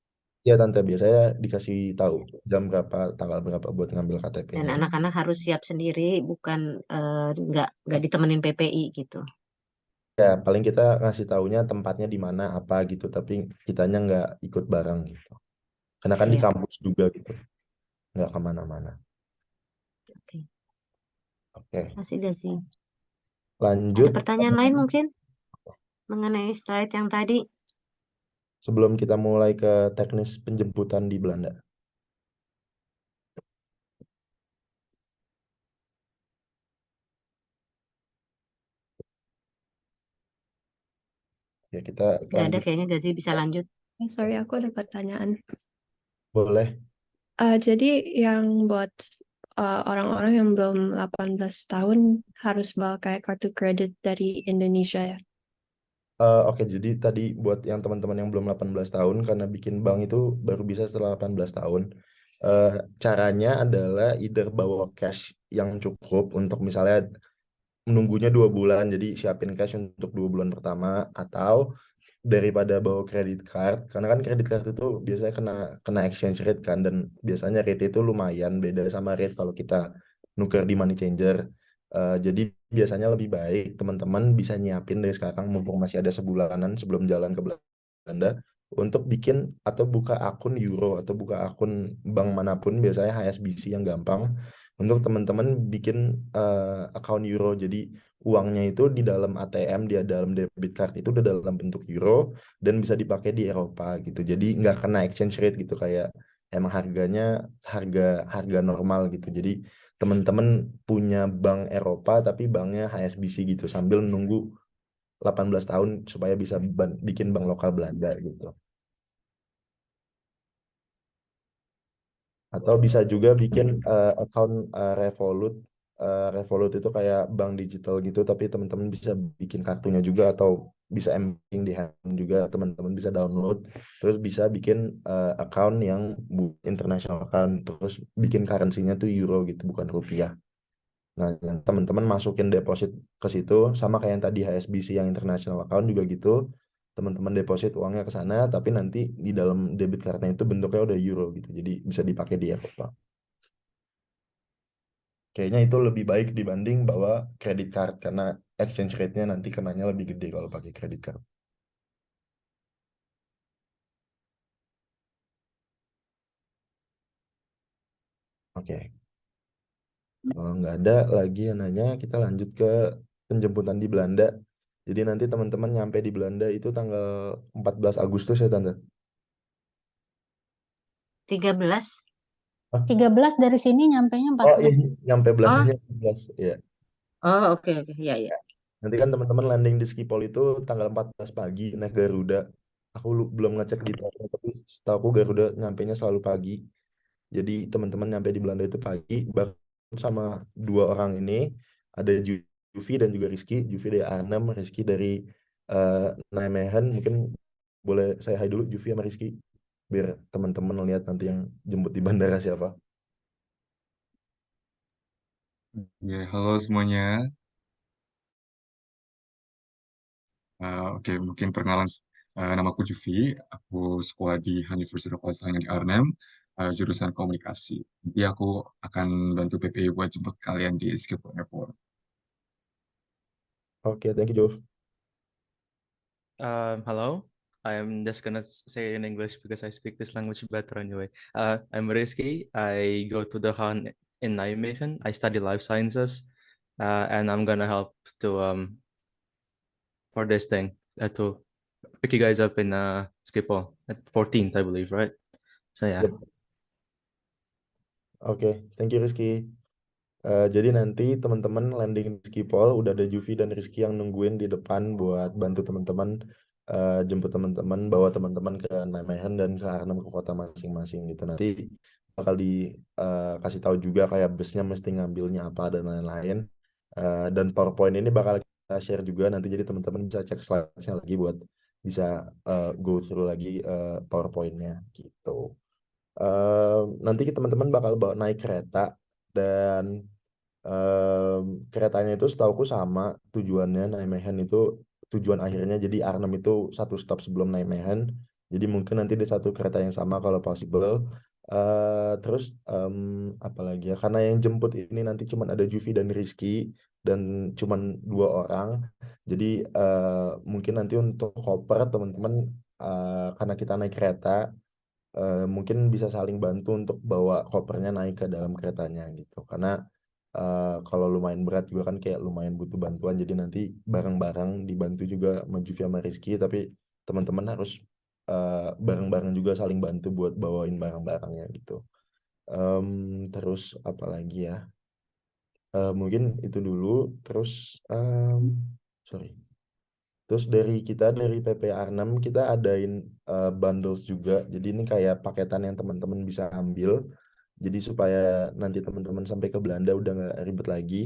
Speaker 1: Ya tante, biasanya dikasih tahu jam berapa, tanggal berapa buat ngambil
Speaker 8: Dan
Speaker 1: KTP-nya.
Speaker 8: anak-anak harus siap sendiri, bukan nggak ditemenin PPI gitu.
Speaker 1: Ya paling kita ngasih taunya tempatnya di mana apa gitu, tapi kitanya nggak ikut bareng gitu. Karena kan di
Speaker 8: Iya.
Speaker 1: kampus juga gitu, nggak kemana-mana.
Speaker 8: Oke,
Speaker 1: Oke,
Speaker 8: kasih Gazi. Ada
Speaker 1: lanjut
Speaker 8: pertanyaan lain mungkin mengenai slide yang tadi?
Speaker 1: sebelum kita mulai ke teknis penjemputan di Belanda. Ya, kita
Speaker 8: Nggak ada
Speaker 1: lanjut.
Speaker 8: kayaknya Gazi bisa lanjut.
Speaker 10: Sorry, aku ada pertanyaan.
Speaker 1: Boleh.
Speaker 10: Jadi yang buat orang-orang yang belum 18 tahun harus bawa kayak kartu kredit dari Indonesia ya?
Speaker 1: Oke, jadi tadi buat yang teman-teman yang belum 18 tahun, karena bikin bank itu baru bisa setelah 18 tahun. Eh, Caranya adalah either bawa cash yang cukup untuk misalnya menunggunya 2 bulan, jadi siapin cash untuk 2 bulan pertama, atau daripada bawa kredit card, karena kan kredit card itu biasanya kena exchange rate kan, dan biasanya rate itu lumayan beda sama rate kalau kita nuker di money changer. Jadi biasanya lebih baik teman-teman bisa nyiapin dari sekarang mumpung masih ada sebulanan sebelum jalan ke Belanda untuk bikin atau buka akun euro atau buka akun bank manapun, biasanya HSBC yang gampang untuk teman-teman bikin account euro. Jadi uangnya itu di dalam ATM, dia dalam debit card itu udah dalam bentuk euro dan bisa dipakai di Eropa gitu. Jadi nggak kena exchange rate gitu, kayak emang harganya harga harga normal gitu. Jadi teman-teman punya bank Eropa tapi banknya HSBC gitu sambil nunggu 18 tahun supaya bisa bikin bank lokal Belanda gitu. Atau bisa juga bikin account Revolut. Revolut itu kayak bank digital gitu, tapi teman-teman bisa bikin kartunya juga atau bisa embedding di hand juga, teman-teman bisa download. Terus bisa bikin account yang international account, terus bikin currency-nya tuh euro gitu, bukan rupiah. Nah, yang teman-teman masukin deposit ke situ, sama kayak yang tadi HSBC yang international account juga gitu. Teman-teman deposit uangnya ke sana, tapi nanti di dalam debit cardnya itu bentuknya udah euro gitu. Jadi bisa dipakai di Eropa. Kayaknya itu lebih baik dibanding bawa credit card, karena exchange rate-nya nanti kenanya lebih gede kalau pakai credit card. Oke. Kalau nggak ada lagi yang nanya, kita lanjut ke penjemputan di Belanda. Jadi nanti teman-teman nyampe di Belanda itu tanggal 14 Agustus ya, Tante?
Speaker 8: 13.
Speaker 9: 13 dari sini nyampenya
Speaker 1: Oh iya,
Speaker 9: 14.
Speaker 1: nyampe
Speaker 8: Oh,
Speaker 1: Belandanya 14. Ya.
Speaker 8: oh oke oke ya ya.
Speaker 1: Nanti kan teman-teman landing di Schiphol itu tanggal 14 pagi naik Garuda. Aku belum ngecek detailnya, tapi setahu aku Garuda nyampenya selalu pagi. Jadi teman-teman nyampe di Belanda itu pagi, baru sama 2 orang ini, ada Juvi dan juga Rizky. Juvi dari Arnhem, Rizky dari Nijmegen. Mungkin boleh saya hai dulu Juvi sama Rizky, biar teman-teman lihat nanti yang jemput di bandara siapa.
Speaker 3: Ya, halo semuanya. Oke, mungkin perkenalan, namaku Juvi. Aku sekolah di University of Wageningen di Arnhem, jurusan komunikasi. Nanti aku akan bantu PPI buat jemput kalian di Schiphol Airport.
Speaker 1: Oke, thank you, Juv.
Speaker 5: Hello. I'm just gonna say in English because I speak this language better anyway. I'm Rizky. I go to the Han in Nijmegen. I study life sciences, and I'm gonna help to for this thing to pick you guys up in Schiphol at 14th, I believe, right? So yeah.
Speaker 1: Yep. Oke, thank you Rizky. Jadi nanti teman-teman landing di Schiphol udah ada Juvi dan Rizky yang nungguin di depan buat bantu teman-teman jemput teman-teman, bawa teman-teman ke Nijmegen dan ke Arnhem, ke kota masing-masing gitu. Nanti bakal dikasih tahu juga kayak busnya mesti ngambilnya apa dan lain-lain. Dan PowerPoint ini bakal kita share juga nanti, jadi teman-teman bisa cek slide-nya lagi buat bisa go through lagi PowerPoint-nya gitu. Nanti teman-teman bakal naik kereta, dan keretanya itu setauku sama tujuannya. Nijmegen itu tujuan akhirnya, jadi Arnhem itu 1 stop sebelum Nijmegen, jadi mungkin nanti di satu kereta yang sama kalau possible. Terus apa lagi ya, karena yang jemput ini nanti cuman ada Juvi dan Rizky dan cuman 2 orang, jadi mungkin nanti untuk koper teman-teman, karena kita naik kereta, mungkin bisa saling bantu untuk bawa kopernya naik ke dalam keretanya gitu, karena kalau lumayan berat juga kan kayak lumayan butuh bantuan, jadi nanti bareng-bareng dibantu juga sama Juvi sama Rizky, tapi teman-teman harus bareng-bareng juga saling bantu buat bawain barang-barangnya gitu. Terus apa lagi ya? Mungkin itu dulu. Terus sorry. Terus dari kita dari PPR6 kita adain bundles juga. Jadi ini kayak paketan yang teman-teman bisa ambil. Jadi supaya nanti teman-teman sampai ke Belanda udah nggak ribet lagi.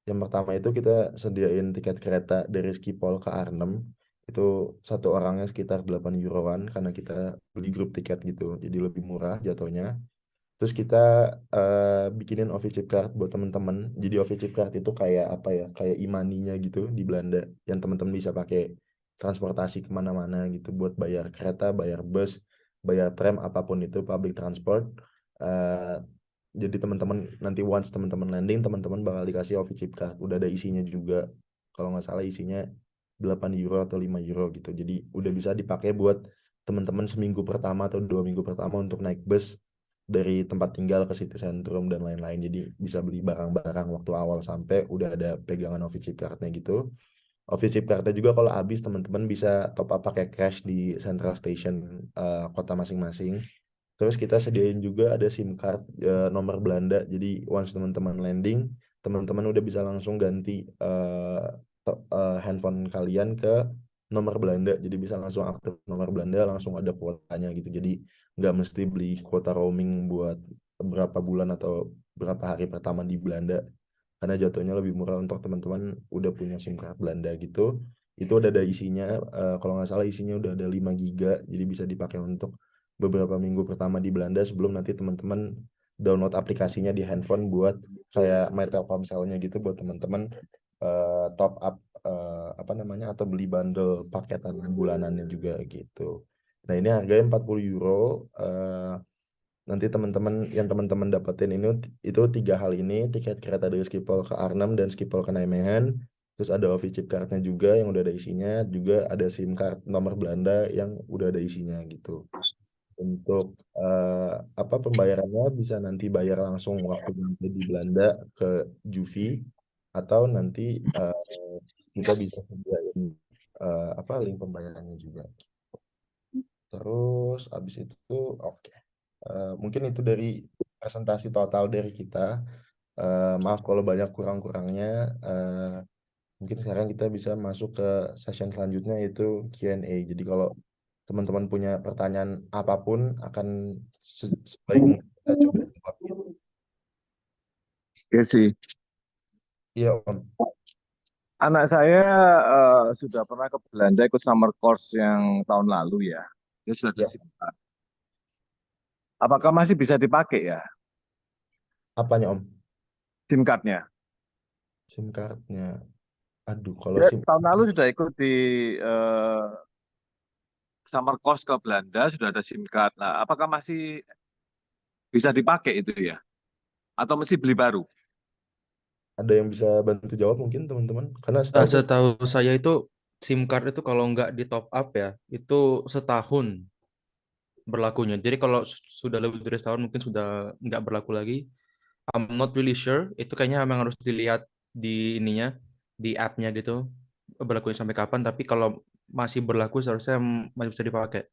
Speaker 1: Yang pertama itu kita sediain tiket kereta dari Schiphol ke Arnhem. Itu satu orangnya sekitar 8 euroan karena kita beli grup tiket gitu. Jadi lebih murah jatuhnya. Terus kita bikinin OV chip card buat teman-teman. Jadi OV chip card itu kayak apa ya? Kayak e-money-nya gitu di Belanda. Yang teman-teman bisa pakai transportasi kemana-mana gitu. Buat bayar kereta, bayar bus, bayar tram, apapun itu public transport. Eh, jadi teman-teman nanti once teman-teman landing, teman-teman bakal dikasih OV chip card. Udah ada isinya juga. Kalau nggak salah isinya 8 euro atau 5 euro gitu. Jadi udah bisa dipakai buat teman-teman seminggu pertama atau 2 minggu pertama untuk naik bus dari tempat tinggal ke city centrum dan lain-lain. Jadi bisa beli barang-barang waktu awal sampai udah ada pegangan OV chip card-nya gitu. OV chip card-nya juga kalau habis teman-teman bisa top up pakai cash di central station kota masing-masing. Terus kita sediain juga ada SIM card nomor Belanda. Jadi once teman-teman landing, teman-teman udah bisa langsung ganti handphone kalian ke nomor Belanda. Jadi bisa langsung aktif nomor Belanda, langsung ada kuotanya gitu. Jadi nggak mesti beli kuota roaming buat berapa bulan atau berapa hari pertama di Belanda. Karena jatuhnya lebih murah untuk teman-teman udah punya SIM card Belanda gitu. Itu udah ada isinya, kalau nggak salah isinya udah ada 5 giga, jadi bisa dipakai untuk beberapa minggu pertama di Belanda sebelum nanti teman-teman download aplikasinya di handphone buat kayak My Telkomsel-nya gitu buat teman-teman top up apa namanya atau beli bundle paketan bulanannya juga gitu. Nah, ini harganya 40 euro. Nanti teman-teman dapetin ini itu 3 hal ini, tiket kereta dari Schiphol ke Arnhem dan Schiphol ke Nijmegen. Terus ada OV chip card-nya juga yang udah ada isinya, juga ada SIM card nomor Belanda yang udah ada isinya gitu. Untuk apa pembayarannya bisa nanti bayar langsung waktu nanti di Belanda ke Juvi atau nanti kita bisa sediain apa link pembayarannya juga. Terus abis itu oke. Mungkin itu dari presentasi total dari kita. Maaf kalau banyak kurang-kurangnya. Mungkin sekarang kita bisa masuk ke session selanjutnya yaitu Q&A. Jadi kalau teman-teman punya pertanyaan apapun akan sebaik mungkin kita coba jawab gitu.
Speaker 7: Oke sih.
Speaker 1: Iya Om.
Speaker 7: Anak saya sudah pernah ke Belanda ikut summer course yang tahun lalu ya. Dia sudah ada
Speaker 1: Ya,
Speaker 7: SIM card. Apakah masih bisa dipakai ya
Speaker 1: apanya Om?
Speaker 7: SIM card-nya?
Speaker 1: SIM cardnya. Aduh, kalau
Speaker 7: Dia
Speaker 1: SIM
Speaker 7: tahun lalu sudah ikut di eh, summer course ke Belanda, sudah ada SIM card. Nah, apakah masih bisa dipakai itu ya? Atau mesti beli baru?
Speaker 1: ada yang bisa bantu jawab mungkin teman-teman? Karena setahu saya
Speaker 5: Setahu saya itu SIM card itu kalau nggak di top up ya, itu setahun berlakunya. Jadi kalau sudah lebih dari setahun mungkin sudah nggak berlaku lagi. I'm not really sure. Itu kayaknya memang harus dilihat di ininya, di app-nya gitu, berlakunya sampai kapan. Tapi kalau masih berlaku seharusnya masih bisa dipakai.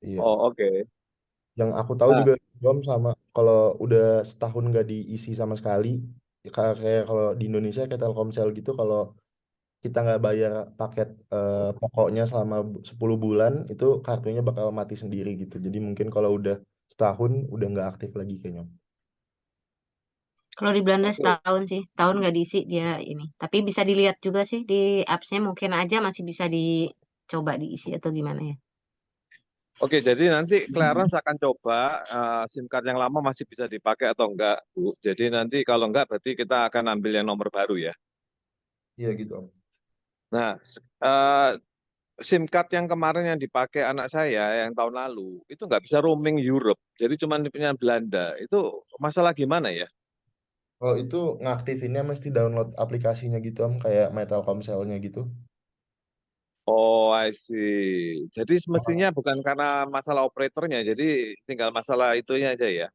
Speaker 1: iya.
Speaker 7: Oh, oke.
Speaker 1: Yang aku tahu
Speaker 7: Nah,
Speaker 1: juga Om sama kalau udah setahun nggak diisi sama sekali, kayak kalau di Indonesia kayak Telkomsel gitu, kalau kita nggak bayar paket pokoknya selama 10 bulan, itu kartunya bakal mati sendiri gitu. Jadi mungkin kalau udah setahun udah nggak aktif lagi kayaknya.
Speaker 8: Kalau di Belanda
Speaker 7: oke.
Speaker 8: setahun sih, setahun nggak diisi dia ini. Tapi bisa dilihat juga sih di apps-nya mungkin aja masih bisa dicoba diisi atau gimana ya.
Speaker 7: Oke, jadi nanti Clarence akan coba SIM card yang lama masih bisa dipakai atau enggak, Bu. Jadi nanti kalau enggak berarti kita akan ambil yang nomor baru ya.
Speaker 1: Iya gitu Om.
Speaker 7: Nah, eh, SIM card yang kemarin yang dipakai anak saya yang tahun lalu itu nggak bisa roaming Europe, jadi cuma punya Belanda. Itu masalah gimana ya?
Speaker 1: Kalau itu ngaktifinnya mesti download aplikasinya gitu Om, kayak My Telkomsel-nya gitu.
Speaker 7: Oh, I see. Jadi semestinya bukan karena masalah operatornya, jadi tinggal masalah itunya aja ya,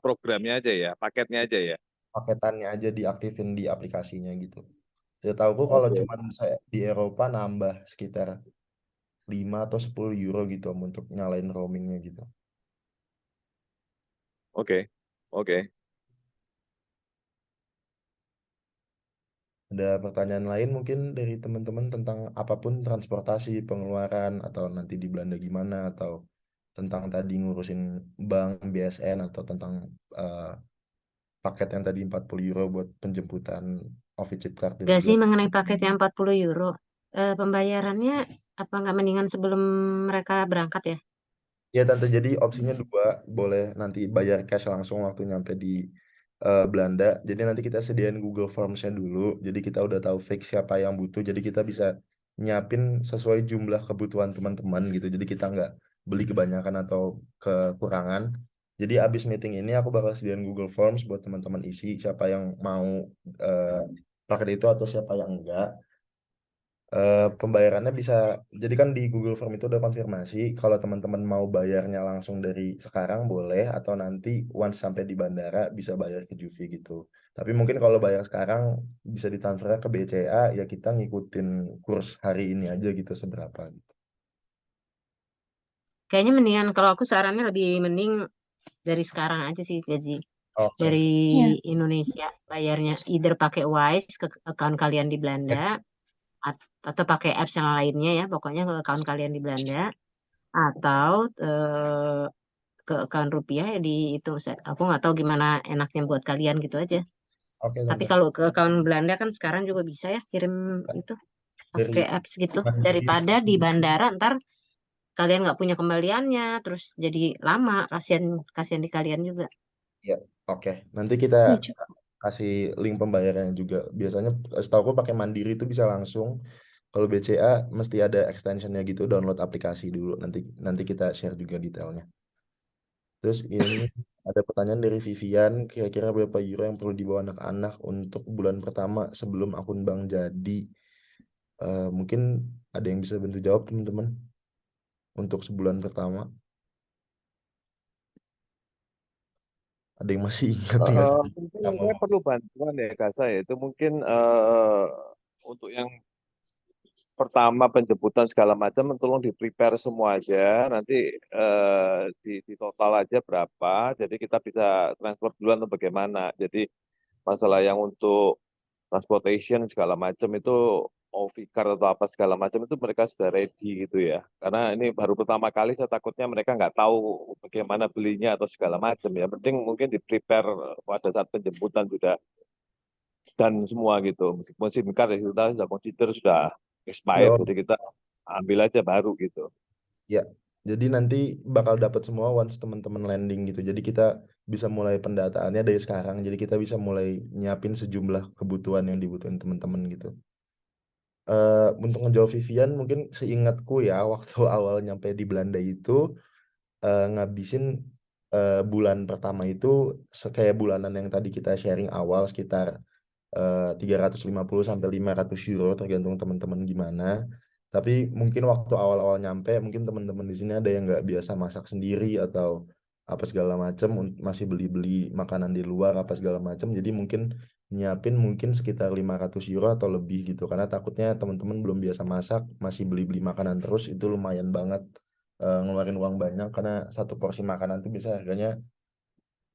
Speaker 7: programnya aja ya, paketnya aja ya.
Speaker 1: paketannya aja diaktifin di aplikasinya gitu. Saya tahu kalau
Speaker 7: Oke,
Speaker 1: cuman saya di Eropa nambah sekitar 5 atau 10 euro gitu Om, untuk nyalain roamingnya gitu.
Speaker 7: oke, oke.
Speaker 1: Ada pertanyaan lain mungkin dari teman-teman tentang apapun transportasi, pengeluaran, atau nanti di Belanda gimana, atau tentang tadi ngurusin bank, BSN, atau tentang eh, paket yang tadi 40 euro buat penjemputan Office Chip Card dan
Speaker 8: Gak
Speaker 1: juga.
Speaker 8: sih mengenai paket yang 40 euro. Pembayarannya apa nggak mendingan sebelum mereka berangkat ya?
Speaker 1: Ya Tante, jadi opsinya dua, boleh nanti bayar cash langsung waktu nyampe di Belanda. Jadi nanti kita sediain Google Forms-nya dulu. Jadi kita udah tahu fix siapa yang butuh. Jadi kita bisa nyiapin sesuai jumlah kebutuhan teman-teman gitu. Jadi kita nggak beli kebanyakan atau kekurangan. Jadi abis meeting ini aku bakal sediain Google Forms buat teman-teman isi siapa yang mau eh, paket itu atau siapa yang enggak. Pembayarannya bisa, jadi kan di Google Form itu udah konfirmasi kalau teman-teman mau bayarnya langsung dari sekarang boleh, atau nanti once sampai di bandara bisa bayar ke Juvi gitu. Tapi mungkin kalau bayar sekarang bisa ditransfer ke BCA, ya kita ngikutin kurs hari ini aja gitu seberapa gitu.
Speaker 8: Kayaknya mendingan kalau aku sarannya lebih mending dari sekarang aja sih Gazi.
Speaker 1: Oke.
Speaker 8: Dari
Speaker 9: Iya.
Speaker 8: Indonesia bayarnya either pakai Wise ke account kalian di Belanda atau pakai apps yang lainnya ya, pokoknya ke account kalian di Belanda atau ke account rupiah ya di itu. Aku nggak tahu gimana enaknya buat kalian gitu aja.
Speaker 1: Oke
Speaker 8: Tapi
Speaker 1: Tante.
Speaker 8: kalau ke account Belanda kan sekarang juga bisa ya kirim itu
Speaker 1: Dari
Speaker 8: pakai apps gitu
Speaker 1: Mandiri.
Speaker 8: daripada di bandara ntar kalian nggak punya kembaliannya terus jadi lama, kasihan kasihan di kalian juga.
Speaker 1: Ya, oke. Nanti kita
Speaker 9: Setuju.
Speaker 1: kasih link pembayarannya juga. Biasanya setahu aku pakai Mandiri itu bisa langsung. Kalau BCA mesti ada extensionnya gitu, download aplikasi dulu. Nanti kita share juga detailnya. Terus ini ada pertanyaan dari Vivian, kira-kira berapa euro yang perlu dibawa anak-anak untuk bulan pertama sebelum akun bank jadi? Mungkin ada yang bisa bantu jawab teman-teman untuk sebulan pertama. Ada yang masih ingat nggak?
Speaker 7: Mungkin
Speaker 1: Sama.
Speaker 7: saya perlu bantuan ya Kak saya. Itu mungkin untuk yang pertama penjemputan segala macam tolong di prepare semua aja. Nanti di total aja berapa. Jadi kita bisa transfer duluan atau bagaimana. Jadi masalah yang untuk transportation segala macam itu Ovicar atau apa segala macam itu mereka sudah ready gitu ya. Karena ini baru pertama kali saya takutnya mereka nggak tahu bagaimana belinya atau segala macam ya. Penting mungkin di prepare pada saat penjemputan sudah dan semua gitu. Meskipun SIM card ya kita sudah consider sudah expired,
Speaker 1: Ya,
Speaker 7: jadi kita ambil aja baru gitu.
Speaker 1: ya, jadi nanti bakal dapat semua once teman-teman landing gitu. Jadi kita bisa mulai pendataannya dari sekarang. Jadi kita bisa mulai nyiapin sejumlah kebutuhan yang dibutuhin teman-teman gitu. Untuk ngejawab Vivian, mungkin seingatku ya waktu awal nyampe di Belanda itu ngabisin bulan pertama itu kayak bulanan yang tadi kita sharing awal sekitar 350 sampai 500 euro tergantung teman-teman gimana. Tapi mungkin waktu awal-awal nyampe mungkin teman-teman di sini ada yang nggak biasa masak sendiri atau apa segala macam, masih beli-beli makanan di luar apa segala macam. Jadi mungkin nyiapin mungkin sekitar 500 euro atau lebih gitu, karena takutnya teman-teman belum biasa masak, masih beli-beli makanan terus, itu lumayan banget ngeluarin uang banyak, karena satu porsi makanan tuh bisa harganya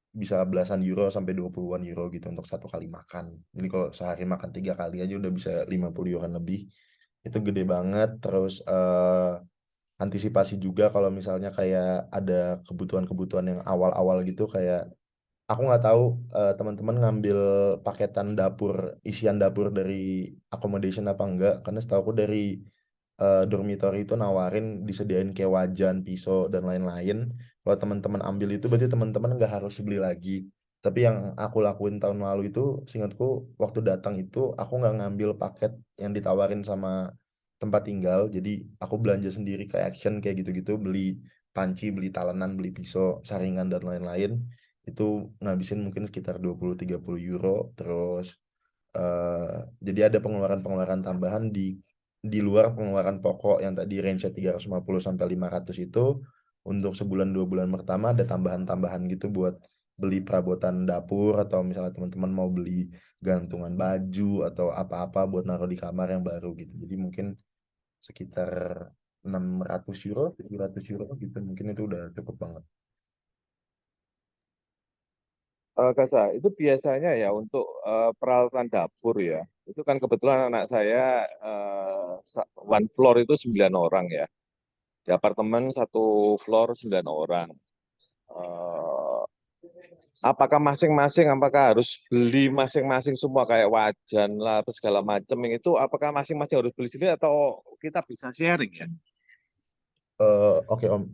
Speaker 1: bisa belasan euro sampai 20-an euro gitu untuk satu kali makan. Jadi kalau sehari makan 3 kali aja udah bisa 50 euro lebih. Itu gede banget. Terus antisipasi juga kalau misalnya kayak ada kebutuhan-kebutuhan yang awal-awal gitu, kayak aku nggak tahu teman-teman ngambil paketan dapur, isian dapur dari accommodation apa enggak, karena setahu aku dari dormitory itu nawarin disediain kayak wajan, pisau, dan lain-lain. Kalau teman-teman ambil itu berarti teman-teman nggak harus beli lagi. Tapi yang aku lakuin tahun lalu itu, seingatku waktu datang itu aku nggak ngambil paket yang ditawarin sama tempat tinggal. Jadi aku belanja sendiri ke Action kayak gitu-gitu, beli panci, beli talenan, beli pisau, saringan, dan lain-lain. Itu ngabisin mungkin sekitar 20-30 euro. Terus jadi ada pengeluaran-pengeluaran tambahan di luar pengeluaran pokok yang tadi range 350 sampai 500 itu. Untuk sebulan 2 bulan pertama ada tambahan-tambahan gitu buat beli perabotan dapur atau misalnya teman-teman mau beli gantungan baju atau apa-apa buat naruh di kamar yang baru gitu. Jadi mungkin sekitar 600 euro, 700 euro gitu. Mungkin itu udah cukup banget.
Speaker 7: Kasa, itu biasanya ya untuk peralatan dapur ya. Itu kan kebetulan anak saya one floor itu 9 orang ya. Di apartemen satu floor 9 orang. Eh, apakah masing-masing, apakah harus beli masing-masing semua kayak wajan lah, apa segala macam itu, apakah masing-masing harus beli sendiri atau kita bisa sharing ya?
Speaker 1: Oke Om,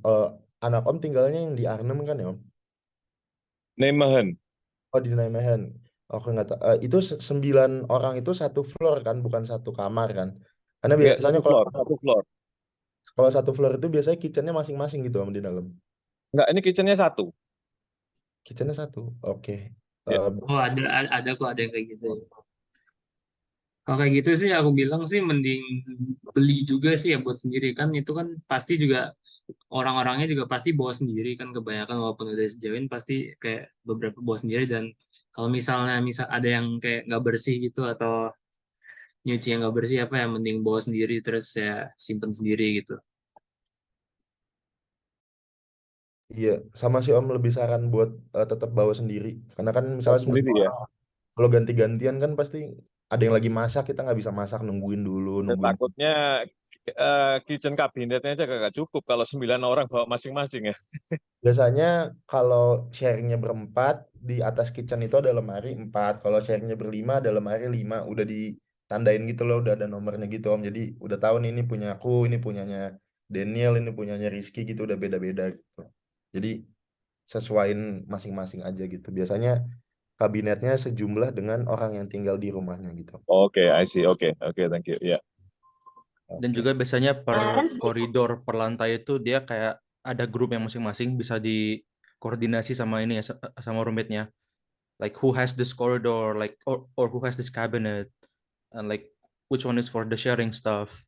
Speaker 1: anak Om tinggalnya yang di Arnhem kan ya Om?
Speaker 7: Nijmegen.
Speaker 1: Oh di Nijmegen. Oke nggak tahu. Itu 9 orang itu satu floor kan, bukan satu kamar kan? Karena
Speaker 7: Ya,
Speaker 1: biasanya kalau
Speaker 7: satu floor.
Speaker 1: satu floor itu biasanya kitchennya masing-masing gitu Om di dalam.
Speaker 7: Enggak, ini kitchennya satu.
Speaker 1: Kitchennya satu. Oke.
Speaker 7: Ya.
Speaker 2: Oh ada kok ada yang kayak gitu. Kalau kayak gitu sih aku bilang sih mending beli juga sih ya buat sendiri kan itu kan pasti juga orang-orangnya juga pasti bawa sendiri kan kebanyakan walaupun udah sejauhin pasti kayak beberapa bawa sendiri dan kalau misalnya misal ada yang kayak nggak bersih gitu atau nyuci yang nggak bersih apa ya mending bawa sendiri terus ya simpen sendiri gitu.
Speaker 1: Iya, sama sih Om lebih saran buat tetap bawa sendiri. Karena kan misalnya
Speaker 7: Sendiri
Speaker 1: 9
Speaker 7: ya.
Speaker 1: orang, kalau ganti-gantian kan pasti ada yang lagi masak, kita nggak bisa masak, nungguin dulu,
Speaker 7: Dan
Speaker 1: nungguin.
Speaker 7: takutnya kitchen kabinetnya aja gak cukup kalau 9 orang bawa masing-masing ya.
Speaker 1: Biasanya kalau sharingnya berempat, di atas kitchen itu ada lemari 4. Kalau sharingnya berlima, ada lemari 5. Udah ditandain gitu loh, udah ada nomornya gitu Om. Jadi udah tahu nih ini punya aku, ini punyanya Daniel, ini punyanya Rizky gitu, udah beda-beda gitu. Jadi sesuaiin masing-masing aja gitu. Biasanya kabinetnya sejumlah dengan orang yang tinggal di rumahnya gitu.
Speaker 7: Oke, I see. Oke, thank you. Ya.
Speaker 5: Dan
Speaker 1: Oke.
Speaker 5: juga biasanya per
Speaker 8: Clarence,
Speaker 5: koridor, per lantai itu dia kayak ada grup yang masing-masing bisa dikoordinasi sama ini ya, sama roommate-nya. Like who has this corridor, like or who has this cabinet, and like which one is for the sharing stuff.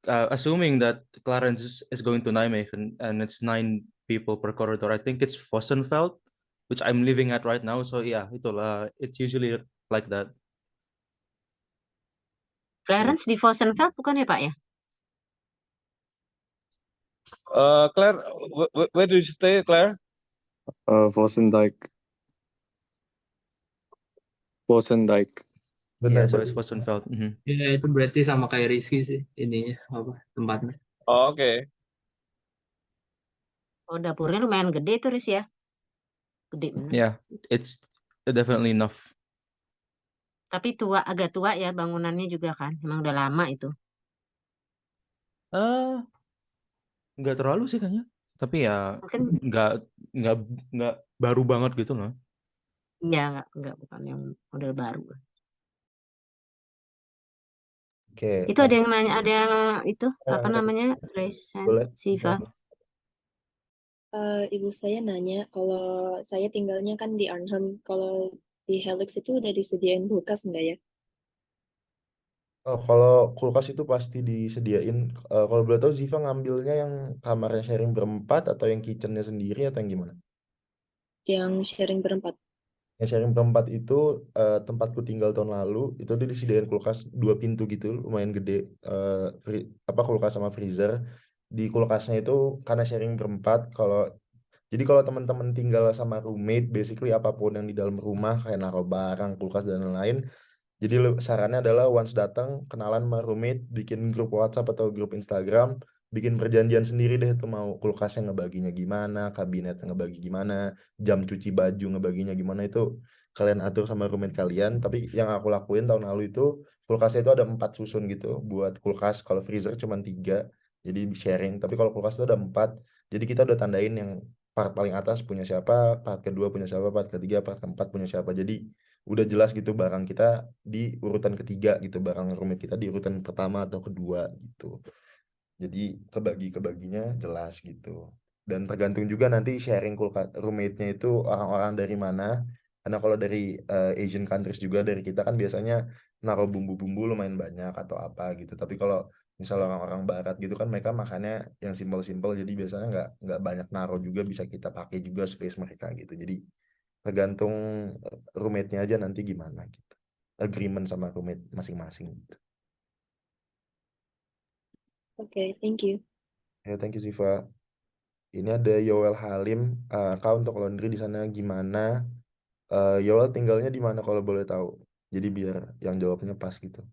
Speaker 5: Assuming that Clarence is going to Nijmegen and it's 9 people per corridor, I think it's Vossenfeld, which I'm living at right now. So yeah, itulah. It's usually like that.
Speaker 8: Clarence di Vossenfeld bukan ya Pak ya?
Speaker 7: Claire, where do you stay, Claire?
Speaker 11: Vosendijk.
Speaker 1: Benar,
Speaker 5: Yeah, so it's
Speaker 1: benar.
Speaker 5: Vossenfeld. Mhm.
Speaker 2: Ya itu berarti sama kayak Rizky sih ininya apa tempatnya.
Speaker 7: Oh, oke.
Speaker 8: Oh dapurnya lumayan gede tuh Riz ya. Gede bener.
Speaker 5: Yeah, it's definitely enough.
Speaker 8: Tapi agak tua ya bangunannya juga kan. Emang udah lama itu.
Speaker 5: Nggak terlalu sih kayaknya. Tapi ya
Speaker 8: Mungkin
Speaker 5: nggak nggak baru banget gitu loh.
Speaker 8: iya enggak bukan yang model baru.
Speaker 1: Oke.
Speaker 8: Itu ada yang nanya, ada yang itu apa namanya?
Speaker 1: Boleh.
Speaker 8: Siva.
Speaker 10: Ibu saya nanya, kalau saya tinggalnya kan di Arnhem, kalau di Helix itu udah disediain kulkas nggak ya?
Speaker 1: Oh, kalau kulkas itu pasti disediain. Kalau boleh tahu Ziva ngambilnya yang kamarnya sharing berempat atau yang kitchennya sendiri atau yang gimana?
Speaker 10: Yang sharing berempat.
Speaker 1: Yang sharing berempat itu tempatku tinggal tahun lalu itu dia disediain kulkas 2 pintu gitu, lumayan gede. Kulkas sama freezer. Di kulkasnya itu karena sharing berempat. Jadi kalau teman-teman tinggal sama roommate, basically apapun yang di dalam rumah kayak naruh barang, kulkas dan lain-lain. Jadi sarannya adalah once datang kenalan sama roommate, bikin grup WhatsApp atau grup Instagram, bikin perjanjian sendiri deh tuh mau kulkasnya ngebaginya gimana, kabinet ngebagi gimana, jam cuci baju ngebaginya gimana itu kalian atur sama roommate kalian. Tapi yang aku lakuin tahun lalu itu kulkasnya itu ada 4 susun gitu buat kulkas. Kalau freezer cuma 3, jadi sharing. Tapi kalau kulkas itu ada 4, jadi kita udah tandain yang part paling atas punya siapa, part kedua punya siapa, part ketiga, part keempat punya siapa. Jadi udah jelas gitu barang kita di urutan ketiga gitu, barang roommate kita di urutan pertama atau kedua gitu. Jadi kebaginya jelas gitu. Dan tergantung juga nanti sharing roommate-nya itu orang-orang dari mana. Karena kalau dari Asian countries juga dari kita kan biasanya naruh bumbu-bumbu lumayan banyak atau apa gitu. Tapi kalau Misal orang-orang barat gitu kan mereka makannya yang simpel-simpel, jadi biasanya nggak banyak naruh juga, bisa kita pakai juga space mereka gitu. Jadi tergantung roommate-nya aja nanti gimana gitu. Agreement sama roommate masing-masing gitu.
Speaker 10: Oke, thank you.
Speaker 1: Ya, thank you Siva. Ini ada Yoel Halim. Kak untuk laundry di sana gimana? Yoel tinggalnya di mana kalau boleh tahu? Jadi biar yang jawabnya pas gitu.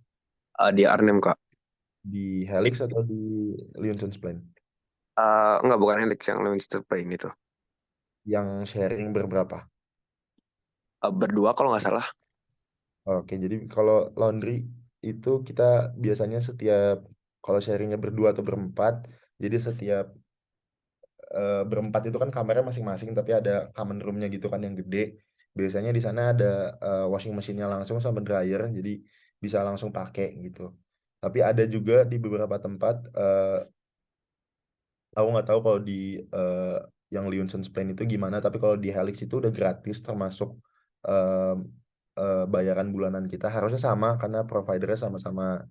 Speaker 12: Di Arnhem, Kak.
Speaker 1: Di Helix atau di Liunsons Plan?
Speaker 12: Enggak, bukan Helix, yang Leominster Plain itu.
Speaker 1: Yang sharing berberapa?
Speaker 12: Berdua kalau nggak salah.
Speaker 1: Oke, jadi kalau laundry itu kita biasanya setiap, kalau sharingnya berdua atau berempat, jadi setiap berempat itu kan kamarnya masing-masing, tapi ada common roomnya gitu kan yang gede. Biasanya di sana ada washing machine-nya langsung sama dryer, jadi bisa langsung pakai gitu. Tapi ada juga di beberapa tempat, aku nggak tahu kalau di yang Liunsons Plain itu gimana, tapi kalau di Helix itu udah gratis termasuk eh, bayaran bulanan kita harusnya sama karena providernya sama-sama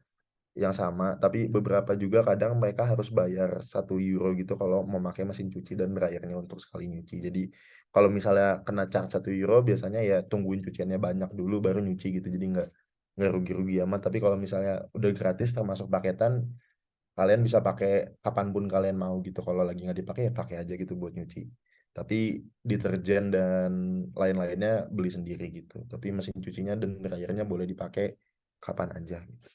Speaker 1: yang sama, tapi beberapa juga kadang mereka harus bayar 1 euro gitu kalau mau pakai mesin cuci dan dryernya untuk sekali nyuci. Jadi kalau misalnya kena charge 1 euro, biasanya ya tungguin cuciannya banyak dulu baru nyuci gitu. Jadi nggak rugi-rugi amat. Tapi kalau misalnya udah gratis termasuk paketan, kalian bisa pakai kapanpun kalian mau gitu. Kalau lagi nggak dipakai ya pakai aja gitu buat nyuci. Tapi deterjen dan lain-lainnya beli sendiri gitu. Tapi mesin cucinya dan dryernya boleh dipakai kapan aja gitu.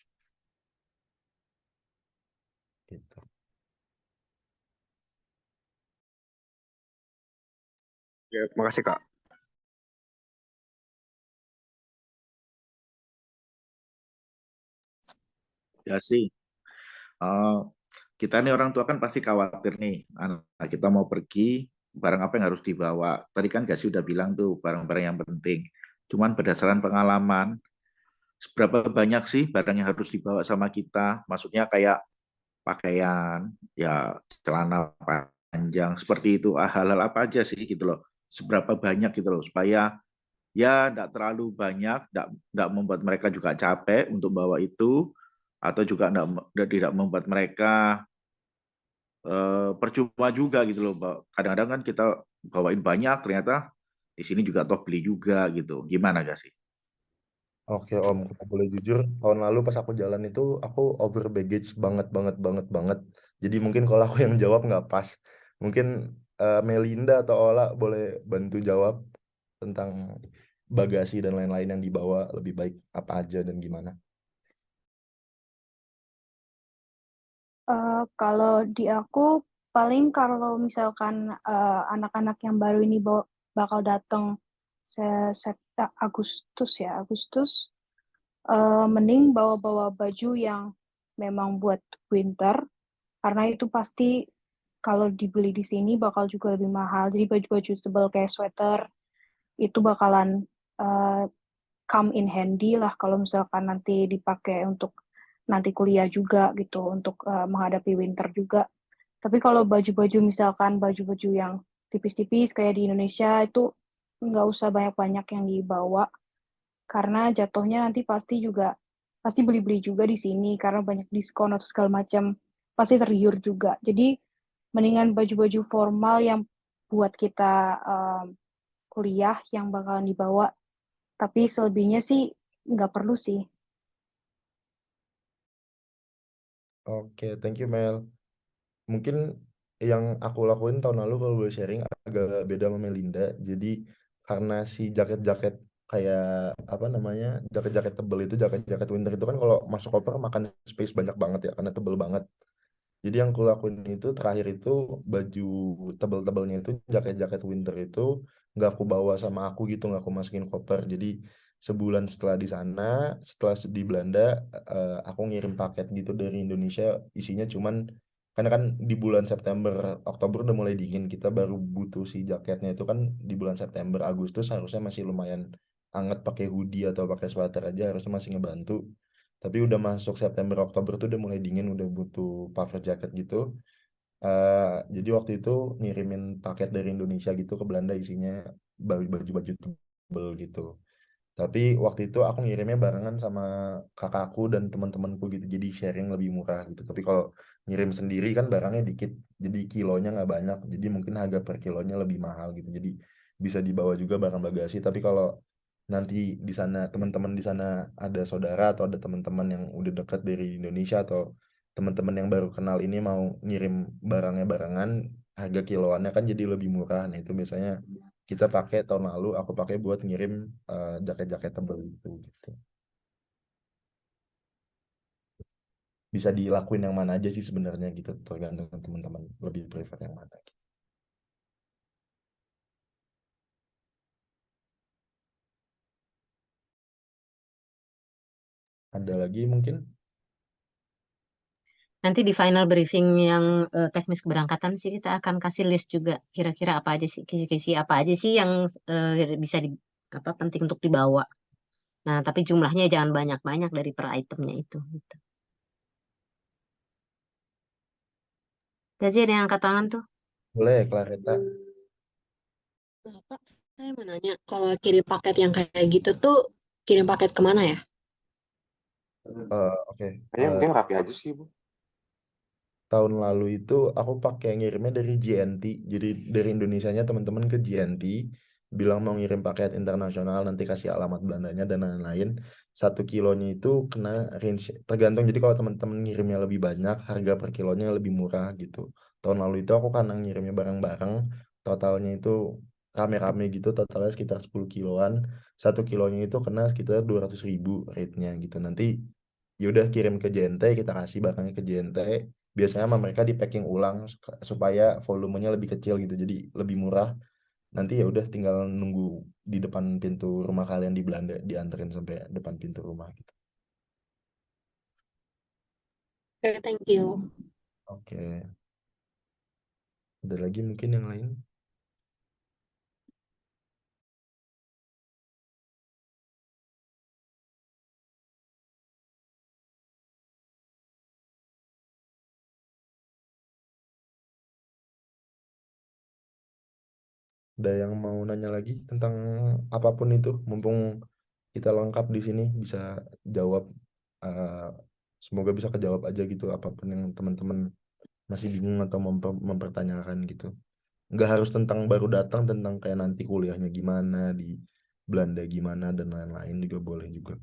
Speaker 12: Ya, terima kasih, Kak.
Speaker 4: Ya sih. Eh, kita nih orang tua kan pasti khawatir nih, anak kita mau pergi, barang apa yang harus dibawa. Tadi kan Gasi udah bilang tuh barang-barang yang penting. Cuman berdasarkan pengalaman, seberapa banyak sih barang yang harus dibawa sama kita? Maksudnya kayak pakaian, ya celana panjang, seperti itu. Hal-hal apa aja sih gitu loh. Seberapa banyak gitu loh, supaya ya tidak terlalu banyak, tidak membuat mereka juga capek untuk bawa itu, atau juga tidak membuat mereka percuma juga gitu loh. Kadang-kadang kan kita bawain banyak, ternyata di sini juga toh beli juga gitu. Gimana gak sih?
Speaker 1: Oke Om, kalau boleh jujur, tahun lalu pas aku jalan itu aku over baggage banget banget banget banget. Jadi mungkin kalau aku yang jawab nggak pas, mungkin Melinda atau Ola boleh bantu jawab tentang bagasi dan lain-lain yang dibawa lebih baik apa aja dan gimana.
Speaker 13: Kalau di aku paling kalau misalkan anak-anak yang baru ini bakal datang Agustus, mending bawa-bawa baju yang memang buat winter, karena itu pasti kalau dibeli di sini bakal juga lebih mahal. Jadi baju-baju tebal kayak sweater itu bakalan come in handy lah kalau misalkan nanti dipakai untuk nanti kuliah juga gitu, untuk menghadapi winter juga. Tapi kalau baju-baju misalkan baju-baju yang tipis-tipis kayak di Indonesia itu nggak usah banyak-banyak yang dibawa, karena jatuhnya nanti pasti beli-beli juga di sini karena banyak diskon atau segala macam, pasti tergiur juga. Jadi mendingan baju-baju formal yang buat kita kuliah yang bakalan dibawa, tapi selebihnya sih nggak perlu sih.
Speaker 1: Oke, thank you Mel. Mungkin yang aku lakuin tahun lalu kalau boleh sharing agak beda sama Melinda. Jadi karena si jaket-jaket kayak apa namanya, jaket-jaket tebel itu, jaket-jaket winter itu kan kalau masuk koper makan space banyak banget ya karena tebel banget. Jadi yang aku lakuin itu terakhir itu baju tebel-tebelnya itu, jaket-jaket winter itu nggak aku bawa sama aku gitu, nggak aku masukin koper. Jadi sebulan setelah di sana, setelah di Belanda, aku ngirim paket gitu dari Indonesia, isinya cuman karena kan di bulan September Oktober udah mulai dingin, kita baru butuh si jaketnya itu kan di bulan September Agustus harusnya masih lumayan anget, pakai hoodie atau pakai sweater aja harusnya masih ngebantu. Tapi udah masuk September Oktober tuh udah mulai dingin, udah butuh puffer jacket gitu. Jadi waktu itu ngirimin paket dari Indonesia gitu ke Belanda, isinya baju-baju tebel gitu. Tapi waktu itu aku ngirimnya barengan sama kakakku dan teman-temanku gitu, jadi sharing lebih murah gitu. Tapi kalau ngirim sendiri kan barangnya dikit, jadi kilonya nggak banyak, jadi mungkin harga per kilonya lebih mahal gitu. Jadi bisa dibawa juga barang bagasi. Tapi kalau nanti di sana teman-teman di sana ada saudara atau ada teman-teman yang udah dekat dari Indonesia atau teman-teman yang baru kenal ini mau ngirim barangnya barengan, harga kiloannya kan jadi lebih murah. Nah itu biasanya kita pakai tahun lalu aku pakai buat ngirim jaket-jaket tebal gitu gitu. Bisa dilakuin yang mana aja sih sebenarnya gitu, tergantung teman-teman lebih prefer yang mana gitu. Ada lagi mungkin?
Speaker 8: Nanti di final briefing yang teknis keberangkatan sih kita akan kasih list juga kira-kira apa aja sih kisi-kisi apa aja sih yang bisa apa penting untuk dibawa. Nah, tapi jumlahnya jangan banyak-banyak dari per itemnya itu gitu. Gazi ada yang angkat tangan tuh.
Speaker 1: Boleh, Clareta.
Speaker 10: Pak, saya mau nanya, kalau kirim paket yang kayak gitu tuh kirim paket kemana ya?
Speaker 1: Oke.
Speaker 6: Kayaknya mending rapi aja sih, Bu.
Speaker 1: Tahun lalu itu aku pakai ngirimnya dari JNT, jadi dari Indonesianya teman-teman ke JNT bilang mau ngirim paket internasional, nanti kasih alamat Belandanya dan lain-lain. 1 kilonya itu kena range tergantung, jadi kalau teman-teman ngirimnya lebih banyak harga per kilonya lebih murah gitu. Tahun lalu itu aku karena ngirimnya bareng-bareng, totalnya itu rame-rame gitu, totalnya sekitar 10 kiloan. 1 kilonya itu kena sekitar 200.000 rate-nya gitu. Nanti yaudah kirim ke JNT, kita kasih barangnya ke JNT, biasanya sama mereka di packing ulang supaya volumenya lebih kecil gitu, jadi lebih murah. Nanti ya udah tinggal nunggu di depan pintu rumah kalian di Belanda, dianterin sampai depan pintu rumah gitu.
Speaker 10: Oke, thank you.
Speaker 1: Oke, ada lagi mungkin yang lain? Ada yang mau nanya lagi tentang apapun itu, mumpung kita lengkap di sini bisa jawab. eh, Semoga bisa kejawab aja gitu apapun yang teman-teman masih bingung atau mempertanyakan gitu. Nggak harus tentang baru datang, tentang kayak nanti kuliahnya gimana di Belanda gimana dan lain-lain juga boleh juga.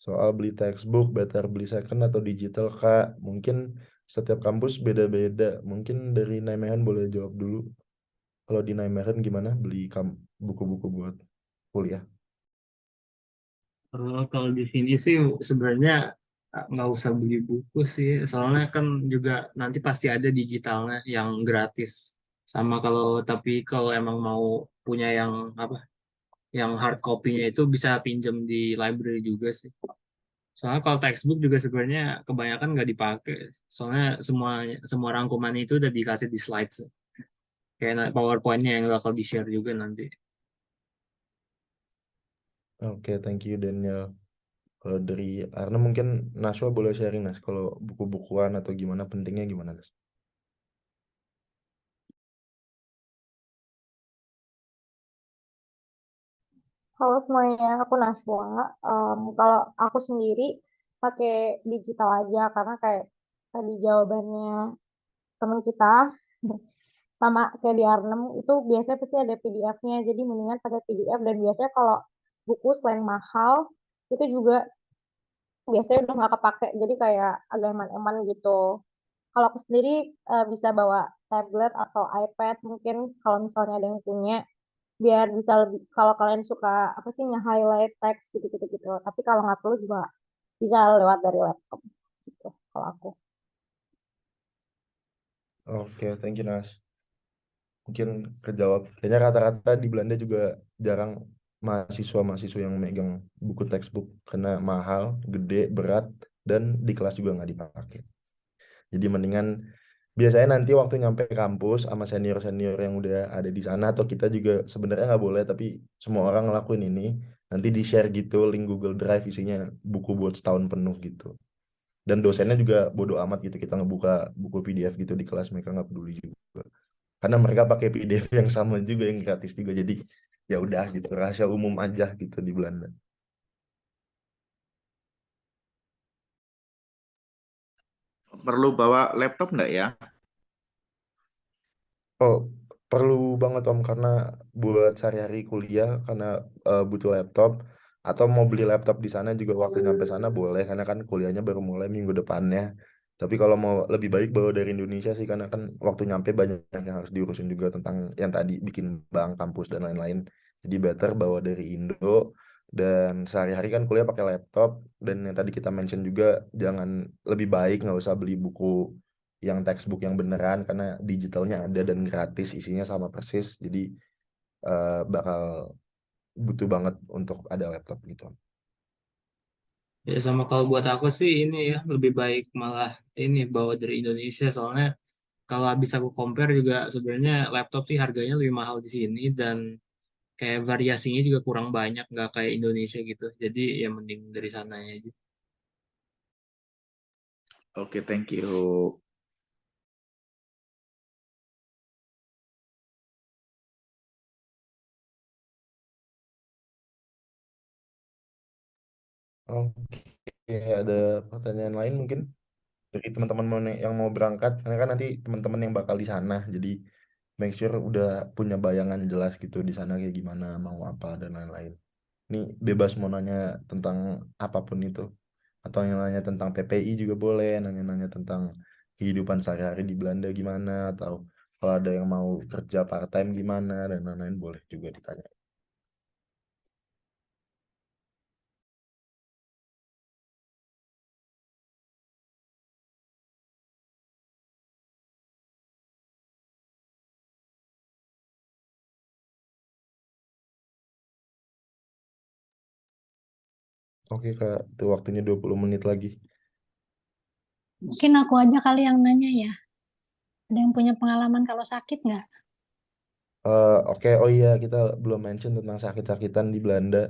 Speaker 1: Soal beli textbook, better beli second atau digital, Kak, mungkin setiap kampus beda-beda. Mungkin dari Nijmegen boleh jawab dulu. Kalau di Nijmegen gimana beli buku-buku buat kuliah?
Speaker 2: Kalau di sini sih sebenarnya nggak usah beli buku sih, soalnya kan juga nanti pasti ada digitalnya yang gratis. Sama tapi kalau emang mau punya yang apa, yang hard copy-nya itu bisa pinjam di library juga sih. Soalnya kalau textbook juga sebenarnya kebanyakan nggak dipakai. Soalnya semua semua rangkuman itu udah dikasih di slides. Kayak PowerPoint-nya yang bakal di-share juga nanti.
Speaker 1: Oke, thank you Daniel. Kalau dari Arna mungkin Naswa boleh sharing, Nas, kalau buku-bukuan atau gimana, pentingnya gimana, Nas?
Speaker 13: Halo semuanya, aku Naswa. Kalau aku sendiri pakai digital aja karena kayak tadi jawabannya teman kita sama kayak di Arnem itu biasanya pasti ada PDF-nya, jadi mendingan pakai PDF. Dan biasanya kalau buku selain mahal itu juga biasanya udah nggak kepake, jadi kayak agak eman-eman gitu. Kalau aku sendiri bisa bawa tablet atau iPad mungkin kalau misalnya ada yang punya, biar bisa lebih, kalau kalian suka apa sih nge-highlight teks gitu-gitu gitu. Tapi kalau nggak perlu juga bisa lewat dari laptop gitu kalau aku.
Speaker 1: Oke, thank you, Nas. Mungkin kejawab. Kayaknya rata-rata di Belanda juga jarang mahasiswa-mahasiswa yang megang buku textbook karena mahal, gede, berat, dan di kelas juga nggak dipakai. Jadi mendingan biasanya nanti waktu nyampe kampus sama senior-senior yang udah ada di sana, atau kita juga sebenarnya nggak boleh, tapi semua orang ngelakuin ini, nanti di-share gitu link Google Drive isinya buku buat setahun penuh gitu. Dan dosennya juga bodo amat gitu, kita ngebuka buku PDF gitu di kelas, mereka nggak peduli juga. Karena mereka pakai PDF yang sama juga, yang gratis juga. Jadi ya udah gitu, rahasia umum aja gitu di Belanda.
Speaker 4: Perlu bawa laptop nggak ya?
Speaker 1: Oh, perlu banget Om, karena buat sehari-hari kuliah, karena butuh laptop, atau mau beli laptop di sana juga waktu nyampe sana boleh, karena kan kuliahnya baru mulai minggu depannya. Tapi kalau mau lebih baik bawa dari Indonesia sih, karena kan waktu nyampe banyak yang harus diurusin juga tentang yang tadi bikin bank, kampus, dan lain-lain. Jadi better bawa dari Indo, dan sehari-hari kan kuliah pakai laptop, dan yang tadi kita mention juga, jangan, lebih baik nggak usah beli buku yang textbook yang beneran, karena digitalnya ada dan gratis, isinya sama persis, jadi bakal butuh banget untuk ada laptop gitu.
Speaker 2: Ya sama kalau buat aku sih ini ya lebih baik malah ini bawa dari Indonesia, soalnya kalau habis aku compare juga sebenarnya laptop sih harganya lebih mahal di sini dan kayak variasinya juga kurang banyak, nggak kayak Indonesia gitu. Jadi ya mending dari sananya aja.
Speaker 4: Oke, thank you.
Speaker 1: Oke, ada pertanyaan lain mungkin dari teman-teman yang mau berangkat, karena kan nanti teman-teman yang bakal di sana, jadi make sure udah punya bayangan jelas gitu di sana kayak gimana, mau apa dan lain-lain. Ini bebas mau nanya tentang apapun itu, atau yang nanya tentang PPI juga boleh, nanya-nanya tentang kehidupan sehari-hari di Belanda gimana, atau kalau ada yang mau kerja part-time gimana dan lain-lain, boleh juga ditanya. Oke Kak, itu waktunya 20 menit lagi.
Speaker 9: Mungkin aku aja kali yang nanya ya. Ada yang punya pengalaman kalau sakit nggak?
Speaker 1: Oke, oh iya, kita belum mention tentang sakit-sakitan di Belanda.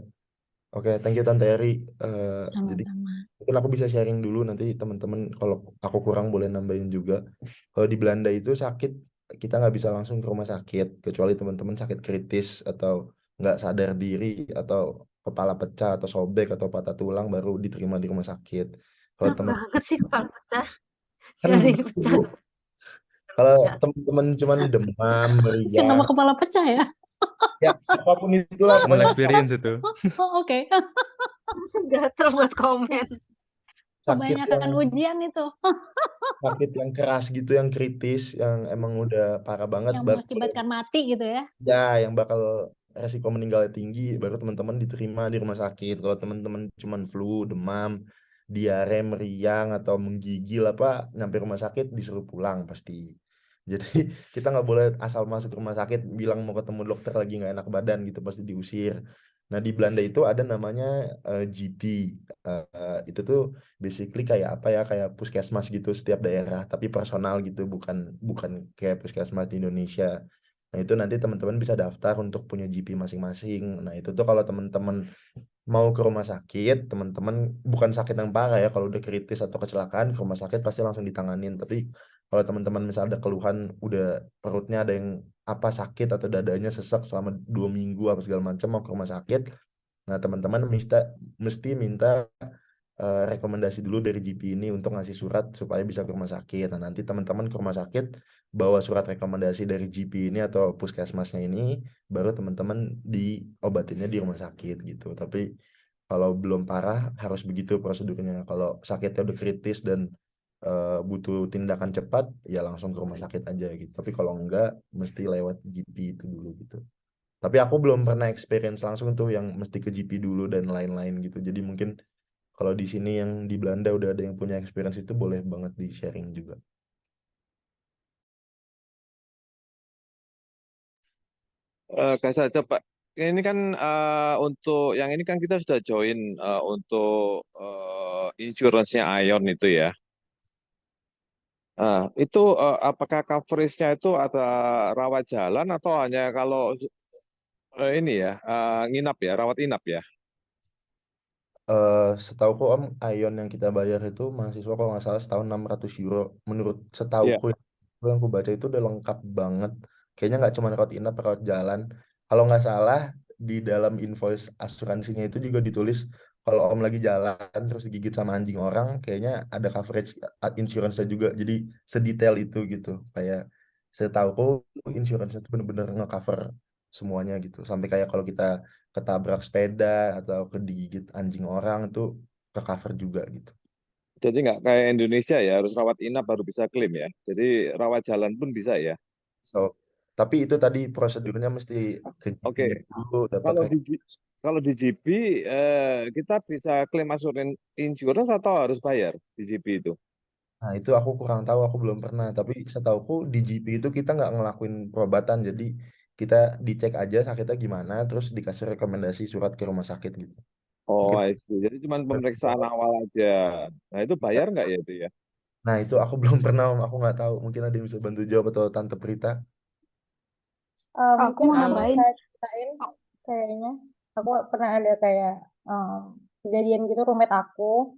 Speaker 1: Oke, thank you Tante Eri. Jadi
Speaker 9: Sama-sama.
Speaker 1: mungkin aku bisa sharing dulu, nanti teman-teman kalau aku kurang boleh nambahin juga. Kalau di Belanda itu sakit, kita nggak bisa langsung ke rumah sakit, kecuali teman-teman sakit kritis atau nggak sadar diri, atau kepala pecah atau sobek atau patah tulang, baru diterima di rumah sakit. Kalau
Speaker 8: Enak
Speaker 1: teman
Speaker 8: banget sih kepala pecah.
Speaker 1: kan
Speaker 8: Gak ada yang
Speaker 1: begitu.
Speaker 8: pecah.
Speaker 1: Kalau
Speaker 8: Pecah.
Speaker 1: teman-teman cuman demam,
Speaker 9: Kenapa
Speaker 1: meriang,
Speaker 9: kepala pecah ya?
Speaker 1: ya apapun itulah
Speaker 5: Personal
Speaker 1: pokoknya
Speaker 5: experience itu.
Speaker 9: Oh, oke.
Speaker 8: Gatel buat komen.
Speaker 1: sakit yang
Speaker 9: Kebanyakan ujian itu.
Speaker 1: keras gitu, yang kritis, yang emang udah parah banget,
Speaker 9: Yang
Speaker 1: baru
Speaker 9: mengakibatkan mati gitu ya.
Speaker 1: ya yang bakal resiko meninggalnya tinggi, baru teman-teman diterima di rumah sakit. Kalau teman-teman cuman flu, demam, diare, meriang atau menggigil apa, nyampe rumah sakit disuruh pulang pasti. Jadi kita nggak boleh asal masuk rumah sakit bilang mau ketemu dokter lagi nggak enak badan gitu, pasti diusir. Nah di Belanda itu ada namanya GP. Itu tuh basically kayak apa ya, kayak puskesmas gitu setiap daerah, tapi personal gitu, bukan bukan kayak puskesmas di Indonesia. Nah, itu nanti teman-teman bisa daftar untuk punya GP masing-masing. Nah, itu tuh kalau teman-teman mau ke rumah sakit, teman-teman bukan sakit yang parah ya, kalau udah kritis atau kecelakaan ke rumah sakit pasti langsung ditanganin. Tapi kalau teman-teman misal ada keluhan, udah perutnya ada yang apa sakit atau dadanya sesak selama 2 minggu apa segala macam, mau ke rumah sakit, nah teman-teman mesti minta rekomendasi dulu dari GP ini untuk ngasih surat supaya bisa ke rumah sakit. Nah, nanti teman-teman ke rumah sakit bawa surat rekomendasi dari GP ini atau puskesmasnya ini, baru teman-teman diobatinnya di rumah sakit gitu. Tapi kalau belum parah harus begitu prosedurnya. Kalau sakitnya udah kritis dan butuh tindakan cepat, ya langsung ke rumah sakit aja gitu. Tapi kalau enggak, mesti lewat GP itu dulu gitu. Tapi aku belum pernah experience langsung tuh yang mesti ke GP dulu dan lain-lain gitu. Jadi mungkin kalau di sini yang di Belanda udah ada yang punya experience, itu boleh banget di sharing juga.
Speaker 7: Gaza, coba. Ini kan untuk yang ini kan kita sudah join untuk insurance-nya Ion itu ya. Itu apakah coverage-nya itu ada rawat jalan atau hanya kalau ini ya nginap ya, rawat inap ya?
Speaker 1: Setauku Om, Ion yang kita bayar itu mahasiswa kalau nggak salah setahun 600 euro. Menurut
Speaker 7: Iya.
Speaker 1: setauku yang aku baca itu udah lengkap banget. Kayaknya nggak cuma rawat inap, rawat jalan. Kalau nggak salah di dalam invoice asuransinya itu juga ditulis kalau Om lagi jalan terus digigit sama anjing orang, kayaknya ada coverage insurance-nya juga. Jadi sedetail itu gitu. Kayak setauku insurance itu bener-bener nge-cover semuanya gitu. Sampai kayak kalau kita ketabrak sepeda atau digigit anjing orang itu ke cover juga gitu.
Speaker 7: Jadi nggak kayak Indonesia ya, harus rawat inap baru bisa klaim ya. Jadi rawat jalan pun bisa ya.
Speaker 1: So, tapi itu tadi prosedurnya mesti ke
Speaker 7: Oke,
Speaker 1: GP dulu dapat
Speaker 7: kalau di GP kita bisa klaim insurance atau harus bayar di GP itu?
Speaker 1: Nah, itu aku kurang tahu, aku belum pernah. Tapi setauku di GP itu kita nggak ngelakuin perobatan, jadi kita dicek aja sakitnya gimana, terus dikasih rekomendasi surat ke rumah sakit gitu.
Speaker 7: Oh,
Speaker 1: Mungkin
Speaker 7: I see. Jadi cuma pemeriksaan awal aja. Nah, itu bayar nggak ya itu ya?
Speaker 1: Nah, itu aku belum pernah, Om. Aku nggak tahu. Mungkin ada yang bisa bantu jawab atau Tante Prita.
Speaker 13: Aku
Speaker 14: Mungkin
Speaker 13: mau
Speaker 14: aku
Speaker 13: nambahin.
Speaker 14: saya ceritain kayaknya aku pernah ada kayak kejadian gitu roommate aku.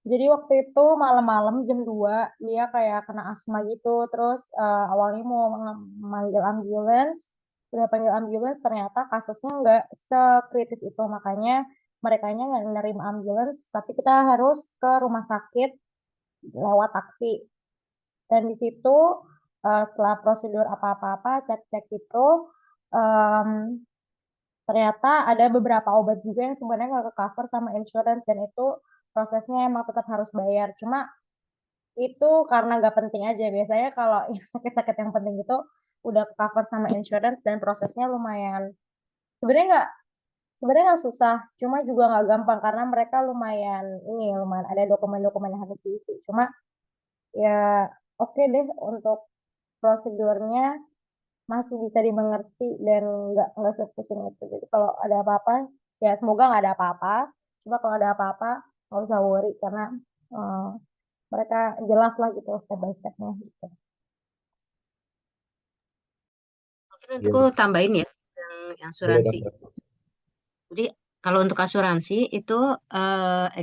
Speaker 14: Jadi waktu itu malam-malam jam 2 dia kayak kena asma gitu. Terus awalnya mau manggil ambulans, udah panggil ambulans ternyata kasusnya nggak sekritis itu. Makanya merekanya nggak nerima ambulans, tapi kita harus ke rumah sakit lewat taksi. Dan di situ setelah prosedur apa-apa, cek-cek itu em, ternyata ada beberapa obat juga yang sebenarnya nggak ke cover sama insurance dan itu prosesnya emang tetap harus bayar. Cuma itu karena nggak penting aja. Biasanya kalau yang sakit-sakit yang penting itu udah ke cover sama insurance dan prosesnya lumayan. Sebenarnya nggak sebenarnya nggak susah, cuma juga nggak gampang karena mereka lumayan ada dokumen-dokumen yang harus diisi. Cuma ya oke deh untuk prosedurnya masih bisa dimengerti dan nggak sepusing itu. Jadi kalau ada apa-apa, ya semoga nggak ada apa-apa. Cuma kalau ada apa-apa, nggak usah worry karena eh, mereka jelas lah gitu step by stepnya gitu.
Speaker 8: Mungkin untuk aku tambahin ya yang
Speaker 1: Boleh,
Speaker 8: asuransi.
Speaker 1: Tante.
Speaker 8: Jadi kalau untuk asuransi itu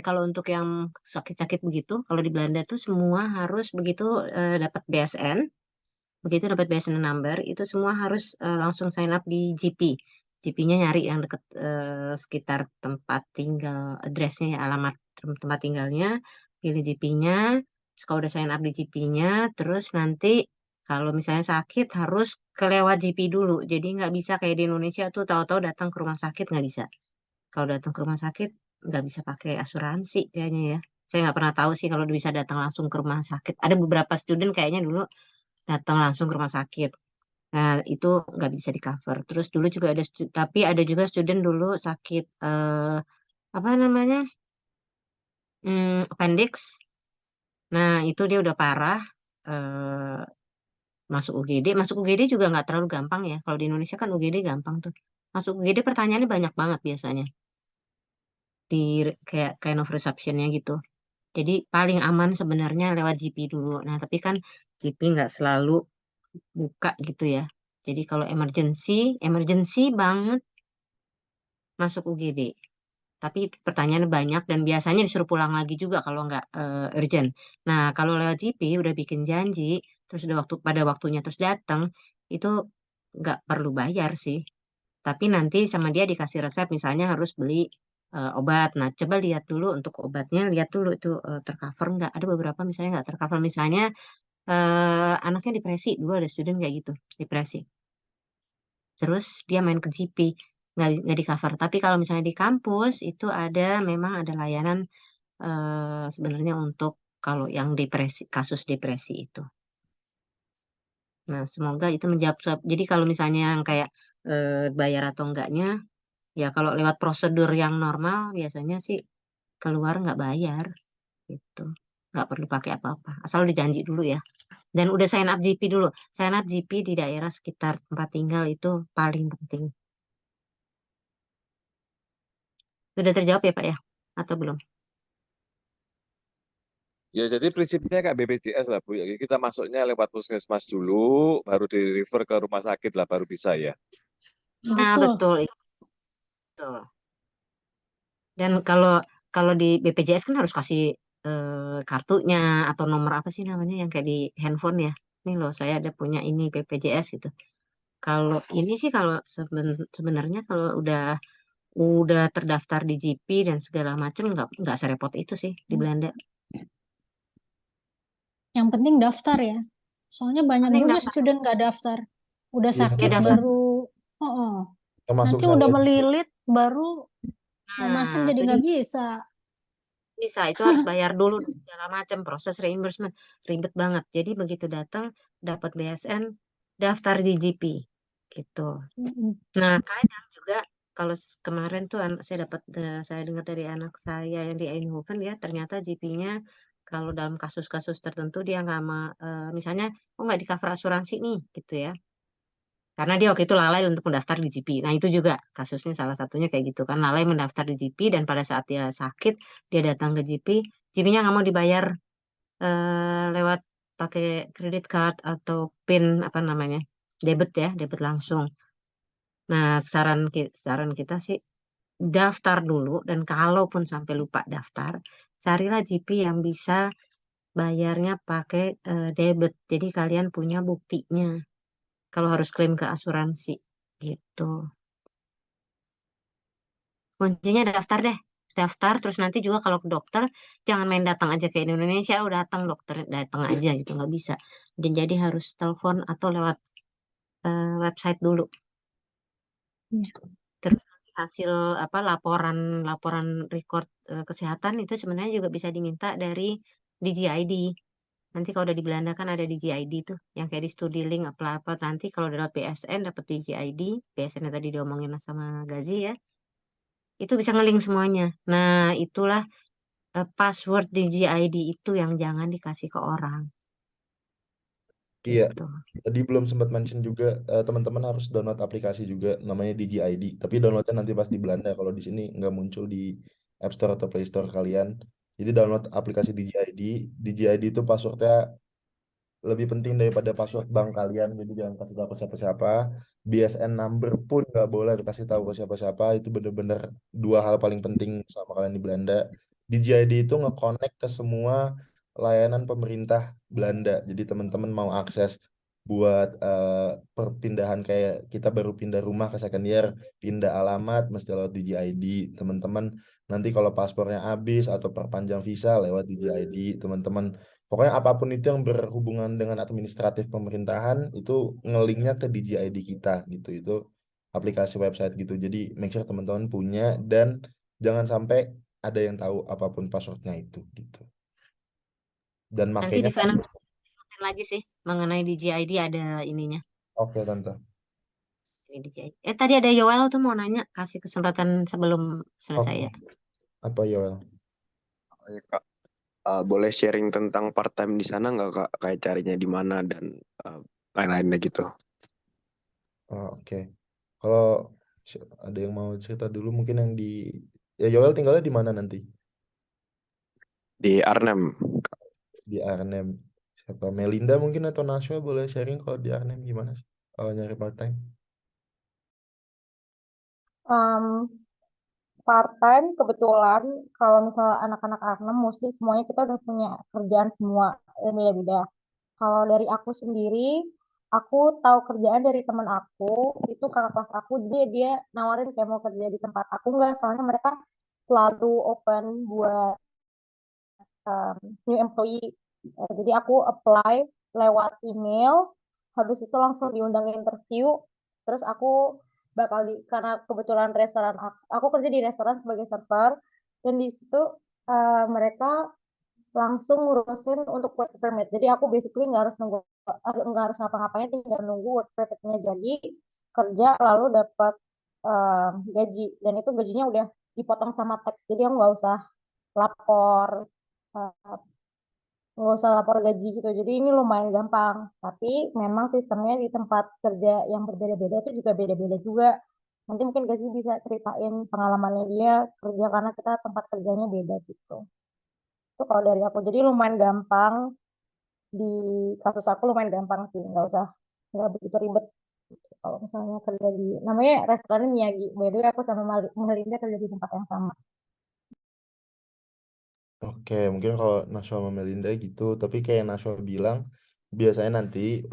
Speaker 8: kalau untuk yang sakit-sakit begitu, kalau di Belanda tuh semua harus begitu dapat BSN, begitu dapat BSN number itu semua harus langsung sign up di GP. GP-nya nyari yang dekat sekitar tempat tinggal, addressnya ya, alamat tempat tinggalnya, pilih GP-nya. Kalau udah sign up di GP-nya, terus nanti kalau misalnya sakit harus kelewat GP dulu. Jadi nggak bisa kayak di Indonesia tuh tahu-tahu datang ke rumah sakit nggak bisa. Kalau datang ke rumah sakit nggak bisa pakai asuransi kayaknya ya. Saya nggak pernah tahu sih kalau bisa datang langsung ke rumah sakit. Ada beberapa student kayaknya dulu datang langsung ke rumah sakit. Nah, itu nggak bisa di cover. Terus dulu juga ada, tapi ada juga student dulu sakit, apa namanya, appendix. Nah, itu dia udah parah, eh, masuk UGD. Masuk UGD juga nggak terlalu gampang ya. Kalau di Indonesia kan UGD gampang tuh. Masuk UGD pertanyaannya banyak banget biasanya. Di kayak kind of receptionnya gitu. Jadi paling aman sebenarnya lewat GP dulu. Nah, tapi kan GP nggak selalu buka gitu ya. Jadi kalau emergency, emergency banget masuk UGD. Tapi pertanyaannya banyak dan biasanya disuruh pulang lagi juga kalau nggak urgent. Nah, kalau lewat GP udah bikin janji, terus udah pada waktunya terus datang, itu nggak perlu bayar sih. Tapi nanti sama dia dikasih resep misalnya harus beli obat. Nah, coba lihat dulu untuk obatnya, lihat dulu itu tercover nggak. Ada beberapa misalnya nggak tercover. Misalnya anaknya depresi, dulu ada student kayak gitu, depresi. Terus dia main ke GP, nggak di cover. Tapi kalau misalnya di kampus itu memang ada layanan sebenarnya untuk kalau yang depresi, kasus depresi itu. Nah, semoga itu menjawab. Jadi kalau misalnya yang kayak bayar atau enggaknya, ya kalau lewat prosedur yang normal biasanya sih keluar nggak bayar gitu. Nggak perlu pakai apa-apa. Asal udah janji dulu ya. Dan udah sign up GP dulu. Sign up GP di daerah sekitar tempat tinggal itu paling penting. Sudah terjawab ya Pak ya? Atau belum?
Speaker 7: Ya, jadi prinsipnya kayak BPJS lah, Bu. Jadi kita masuknya lewat puskesmas dulu, baru di refer ke rumah sakit lah, baru bisa ya.
Speaker 8: Nah, betul. Betul. Dan kalau kalau di BPJS kan harus kasih kartunya atau nomor apa sih namanya yang kayak di handphone ya. Nih loh, saya ada punya ini BPJS gitu. Kalau ini sih kalau sebenarnya kalau udah terdaftar di GP dan segala macam nggak serepot itu sih di Belanda.
Speaker 9: Yang penting daftar ya. Soalnya banyak
Speaker 8: Penting
Speaker 9: juga
Speaker 8: daftar.
Speaker 9: student nggak daftar. Udah
Speaker 1: Iya,
Speaker 9: sakit
Speaker 8: daftar.
Speaker 9: baru,
Speaker 1: termasuk
Speaker 9: nanti
Speaker 1: saya
Speaker 9: udah
Speaker 1: juga.
Speaker 9: melilit baru mau masuk
Speaker 8: Nah,
Speaker 9: jadi
Speaker 8: itu
Speaker 9: nggak bisa.
Speaker 8: bisa itu harus bayar dulu dan segala macam proses reimbursement ribet banget. Jadi begitu datang dapat BSN daftar di GP gitu. Nah, kadang juga kalau kemarin tuh saya dengar dari anak saya yang di Eindhoven ya ternyata GP-nya kalau dalam kasus-kasus tertentu dia misalnya nggak di cover asuransi nih gitu ya. Karena dia waktu itu lalai untuk mendaftar di GP. Nah, itu juga kasusnya salah satunya kayak gitu kan. Lalai mendaftar di GP dan pada saat dia sakit, dia datang ke GP, GP-nya nggak mau dibayar lewat pakai credit card atau PIN apa namanya, debit ya, debit langsung. Nah, saran kita sih daftar dulu dan kalaupun sampai lupa daftar, carilah GP yang bisa bayarnya pakai debit. Jadi kalian punya buktinya kalau harus klaim ke asuransi gitu. Kuncinya daftar deh. Daftar terus nanti juga kalau ke dokter jangan main datang aja ke Indonesia, oh datang dokter datang aja gitu nggak bisa. Dan jadi harus telepon atau lewat website dulu. Terus nanti hasil apa laporan record kesehatan itu sebenarnya juga bisa diminta dari DGID. Nanti kalau udah di Belanda kan ada DGID tuh yang kayak di Studilink apa nanti kalau lewat BSN dapat DGID, BSN yang tadi diomongin sama Gazi ya. Itu bisa ngeling semuanya. Nah, itulah password DGID itu yang jangan dikasih ke orang.
Speaker 1: Iya,
Speaker 8: Gitu.
Speaker 1: tadi belum sempat mention juga teman-teman harus download aplikasi juga namanya DGID. Tapi downloadnya nanti pas di Belanda. Kalau di sini nggak muncul di App Store atau Play Store kalian. Jadi download aplikasi DGID. DGID itu passwordnya lebih penting daripada password bank kalian. Jadi jangan kasih tahu ke siapa-siapa. BSN number pun nggak boleh dikasih tahu ke siapa-siapa. Itu bener-bener dua hal paling penting sama kalian di Belanda. DJID itu nge-connect ke semua layanan pemerintah Belanda. Jadi teman-teman mau akses buat perpindahan kayak kita baru pindah rumah ke second year, pindah alamat mesti lewat DJID. Teman-teman nanti kalau paspornya habis atau perpanjang visa lewat DJID. Teman-teman pokoknya apapun itu yang berhubungan dengan administratif pemerintahan itu ngelinknya ke DJID kita gitu. Itu aplikasi website gitu. Jadi make sure teman-teman punya dan jangan sampai ada yang tahu apapun passwordnya itu gitu. Dan
Speaker 8: Nanti
Speaker 1: makanya
Speaker 8: di final lagi sih mengenai DGID ada ininya.
Speaker 1: oke tante.
Speaker 8: Ini DGID. Tadi ada Yoel tuh mau nanya, kasih kesempatan sebelum selesai
Speaker 1: Oke.
Speaker 8: ya.
Speaker 1: Apa Yoel?
Speaker 12: Oh, iya, Kak. Boleh sharing tentang part time di sana nggak Kak? Kayak carinya di mana dan lain-lainnya gitu.
Speaker 1: Oh, oke. Kalau ada yang mau cerita dulu mungkin yang di ya Yoel tinggalnya di mana nanti?
Speaker 12: Di Arnhem.
Speaker 1: Di Arnhem. Siapa? Melinda mungkin atau Nashwa boleh sharing kalau di Arnhem gimana sih? Kalau nyari part time?
Speaker 14: Part-time kebetulan kalau misalnya anak-anak Arnhem mostly semuanya kita udah punya kerjaan semua beda-beda. Kalau dari aku sendiri, aku tahu kerjaan dari teman aku, itu kakak kelas aku, dia nawarin kayak mau kerja di tempat aku nggak, soalnya mereka selalu open buat new employee. Jadi aku apply lewat email, habis itu langsung diundang interview, terus aku karena kebetulan restoran aku kerja di restoran sebagai server, dan di situ mereka langsung ngurusin untuk work permit. Jadi aku basically nggak harus ngapa-ngapain, tinggal nunggu work permitnya jadi, kerja lalu dapat gaji, dan itu gajinya udah dipotong sama tax. Jadi aku lapor uh, nggak usah lapor gaji gitu. Jadi ini lumayan gampang. Tapi memang sistemnya di tempat kerja yang berbeda-beda itu juga beda-beda juga. Nanti mungkin Gazi bisa ceritain pengalamannya dia kerja karena kita tempat kerjanya beda gitu. Itu kalau dari aku. Jadi lumayan gampang, di kasus aku lumayan gampang sih. Nggak begitu ribet. Kalau misalnya kerja di, namanya restoran Miyagi. By the way aku sama Melinda kerja di tempat yang sama.
Speaker 1: Oke, mungkin kalau Nashwa sama Melinda gitu, tapi kayak Nashwa bilang, biasanya nanti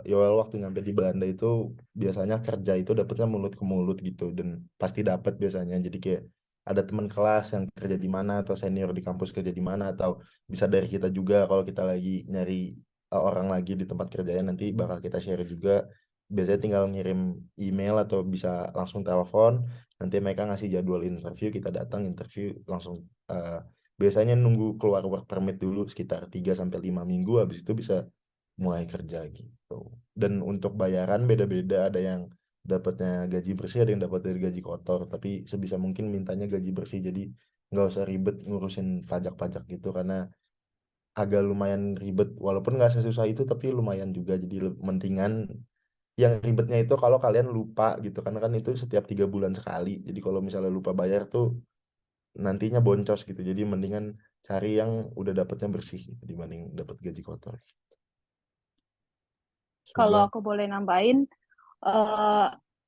Speaker 1: Yoel waktu nyampe di Belanda itu biasanya kerja itu dapetnya mulut ke mulut gitu, dan pasti dapat biasanya. Jadi kayak ada teman kelas yang kerja di mana atau senior di kampus kerja di mana, atau bisa dari kita juga kalau kita lagi nyari orang lagi di tempat kerjanya, nanti bakal kita share juga. Biasanya tinggal ngirim email atau bisa langsung telepon, nanti mereka ngasih jadwal interview, kita datang interview langsung. eh, Biasanya nunggu keluar work permit dulu sekitar 3 sampai 5 minggu, habis itu bisa mulai kerja gitu. Dan untuk bayaran beda-beda, ada yang dapatnya gaji bersih, ada yang dapat dari gaji kotor, tapi sebisa mungkin mintanya gaji bersih, jadi nggak usah ribet ngurusin pajak-pajak gitu, karena agak lumayan ribet, walaupun nggak sesusah itu tapi lumayan juga. Jadi mendingan yang ribetnya itu kalau kalian lupa gitu, karena kan itu setiap 3 bulan sekali, jadi kalau misalnya lupa bayar tuh nantinya boncos gitu. Jadi mendingan cari yang udah dapatnya bersih gitu, dibanding dapat gaji kotor.
Speaker 13: Kalau
Speaker 1: Semoga
Speaker 13: aku boleh nambahin,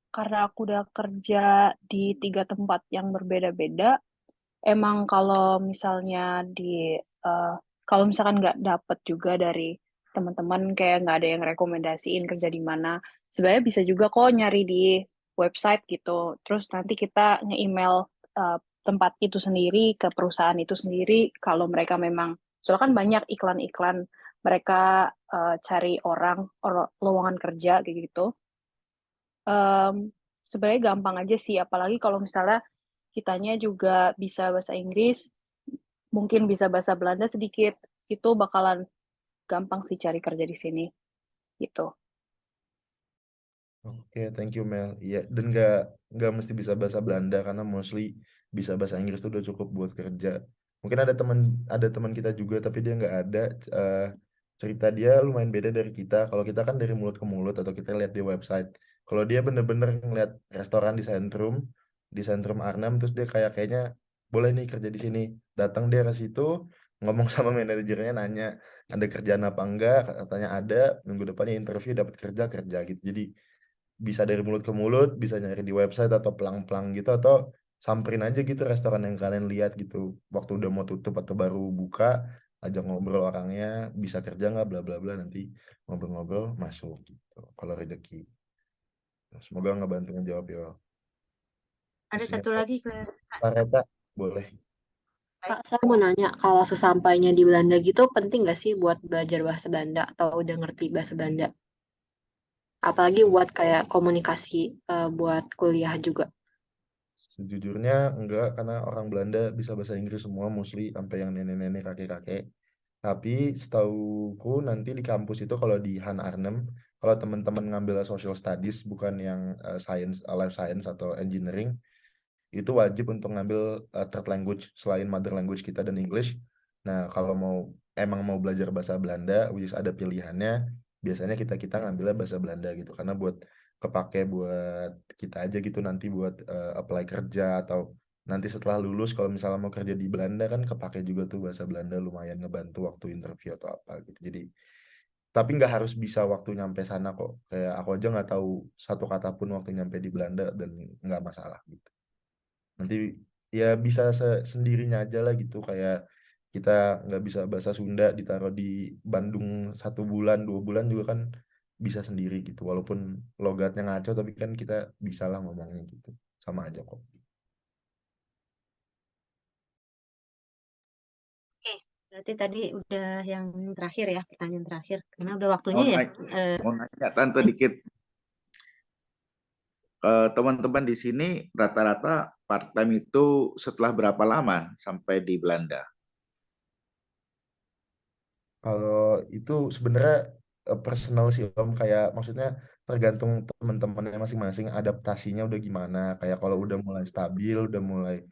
Speaker 13: karena aku udah kerja di 3 tempat yang berbeda-beda, emang kalau misalkan nggak dapet juga dari teman-teman, kayak nggak ada yang rekomendasiin kerja di mana, sebenarnya bisa juga kok nyari di website gitu. Terus nanti kita nge-email uh, tempat itu sendiri ke perusahaan itu sendiri, kalau mereka memang, soalnya kan banyak iklan-iklan mereka cari lowongan kerja kayak gitu. Sebenarnya gampang aja sih, apalagi kalau misalnya kitanya juga bisa bahasa Inggris, mungkin bisa bahasa Belanda sedikit, itu bakalan gampang sih cari kerja di sini gitu.
Speaker 1: oke, thank you Mel. Iya, dan nggak mesti bisa bahasa Belanda, karena mostly bisa bahasa Inggris tuh udah cukup buat kerja. Mungkin ada teman kita juga tapi dia nggak ada. eh, Cerita dia lumayan beda dari kita. Kalau kita kan dari mulut ke mulut atau kita lihat di website. Kalau dia bener-bener ngeliat restoran di Sentrum Arnhem, terus dia kayaknya boleh nih kerja di sini. Datang dia ke situ, ngomong sama manajernya, nanya ada kerjaan apa enggak, katanya ada, minggu depannya interview, dapat kerja kerja gitu. Jadi bisa dari mulut ke mulut, bisa nyari di website atau pelang-pelang gitu, atau samperin aja gitu restoran yang kalian lihat gitu. Waktu udah mau tutup atau baru buka, ajak ngobrol orangnya, bisa kerja nggak, bla bla bla, nanti ngobrol-ngobrol masuk gitu. Kalau rezeki. Semoga ngebantu ngejawab ya.
Speaker 8: Ada
Speaker 1: Maksudnya
Speaker 8: satu lagi, Kak.
Speaker 1: Pak Reta, boleh.
Speaker 10: Kak, saya mau nanya, kalau sesampainya di Belanda gitu, penting nggak sih buat belajar bahasa Belanda atau udah ngerti bahasa Belanda? Apalagi buat kayak komunikasi buat kuliah juga.
Speaker 1: Sejujurnya enggak, karena orang Belanda bisa bahasa Inggris semua, mostly sampai yang nenek-nenek, kakek-kakek. Tapi setauku nanti di kampus itu, kalau di Han Arnhem, kalau teman-teman ngambil social studies, bukan yang life science atau engineering, itu wajib untuk ngambil third language selain mother language kita dan English. Nah, kalau emang mau belajar bahasa Belanda, which is ada pilihannya, biasanya kita ngambilnya bahasa Belanda gitu, karena buat kepake buat kita aja gitu, nanti buat apply kerja, atau nanti setelah lulus kalau misalnya mau kerja di Belanda kan kepake juga tuh bahasa Belanda, lumayan ngebantu waktu interview atau apa gitu. Jadi tapi nggak harus bisa waktu nyampe sana kok. Kayak aku aja nggak tahu satu kata pun waktu nyampe di Belanda, dan nggak masalah gitu. Nanti ya bisa sendirinya aja lah gitu, kayak kita nggak bisa bahasa Sunda, ditaruh di Bandung 1 bulan 2 bulan juga kan bisa sendiri gitu, walaupun logatnya ngaco tapi kan kita bisa lah ngomongnya gitu, sama aja kok.
Speaker 8: Oke, berarti tadi udah yang terakhir ya, pertanyaan terakhir. Karena udah waktunya
Speaker 4: Mau
Speaker 8: ya.
Speaker 4: nanya, mau nanya Tante dikit. Teman-teman di sini rata-rata part-time itu setelah berapa lama sampai di Belanda?
Speaker 1: Kalau itu sebenarnya personal sih Om, kayak maksudnya tergantung teman-temannya masing-masing, adaptasinya udah gimana. Kayak kalau udah mulai stabil, udah mulai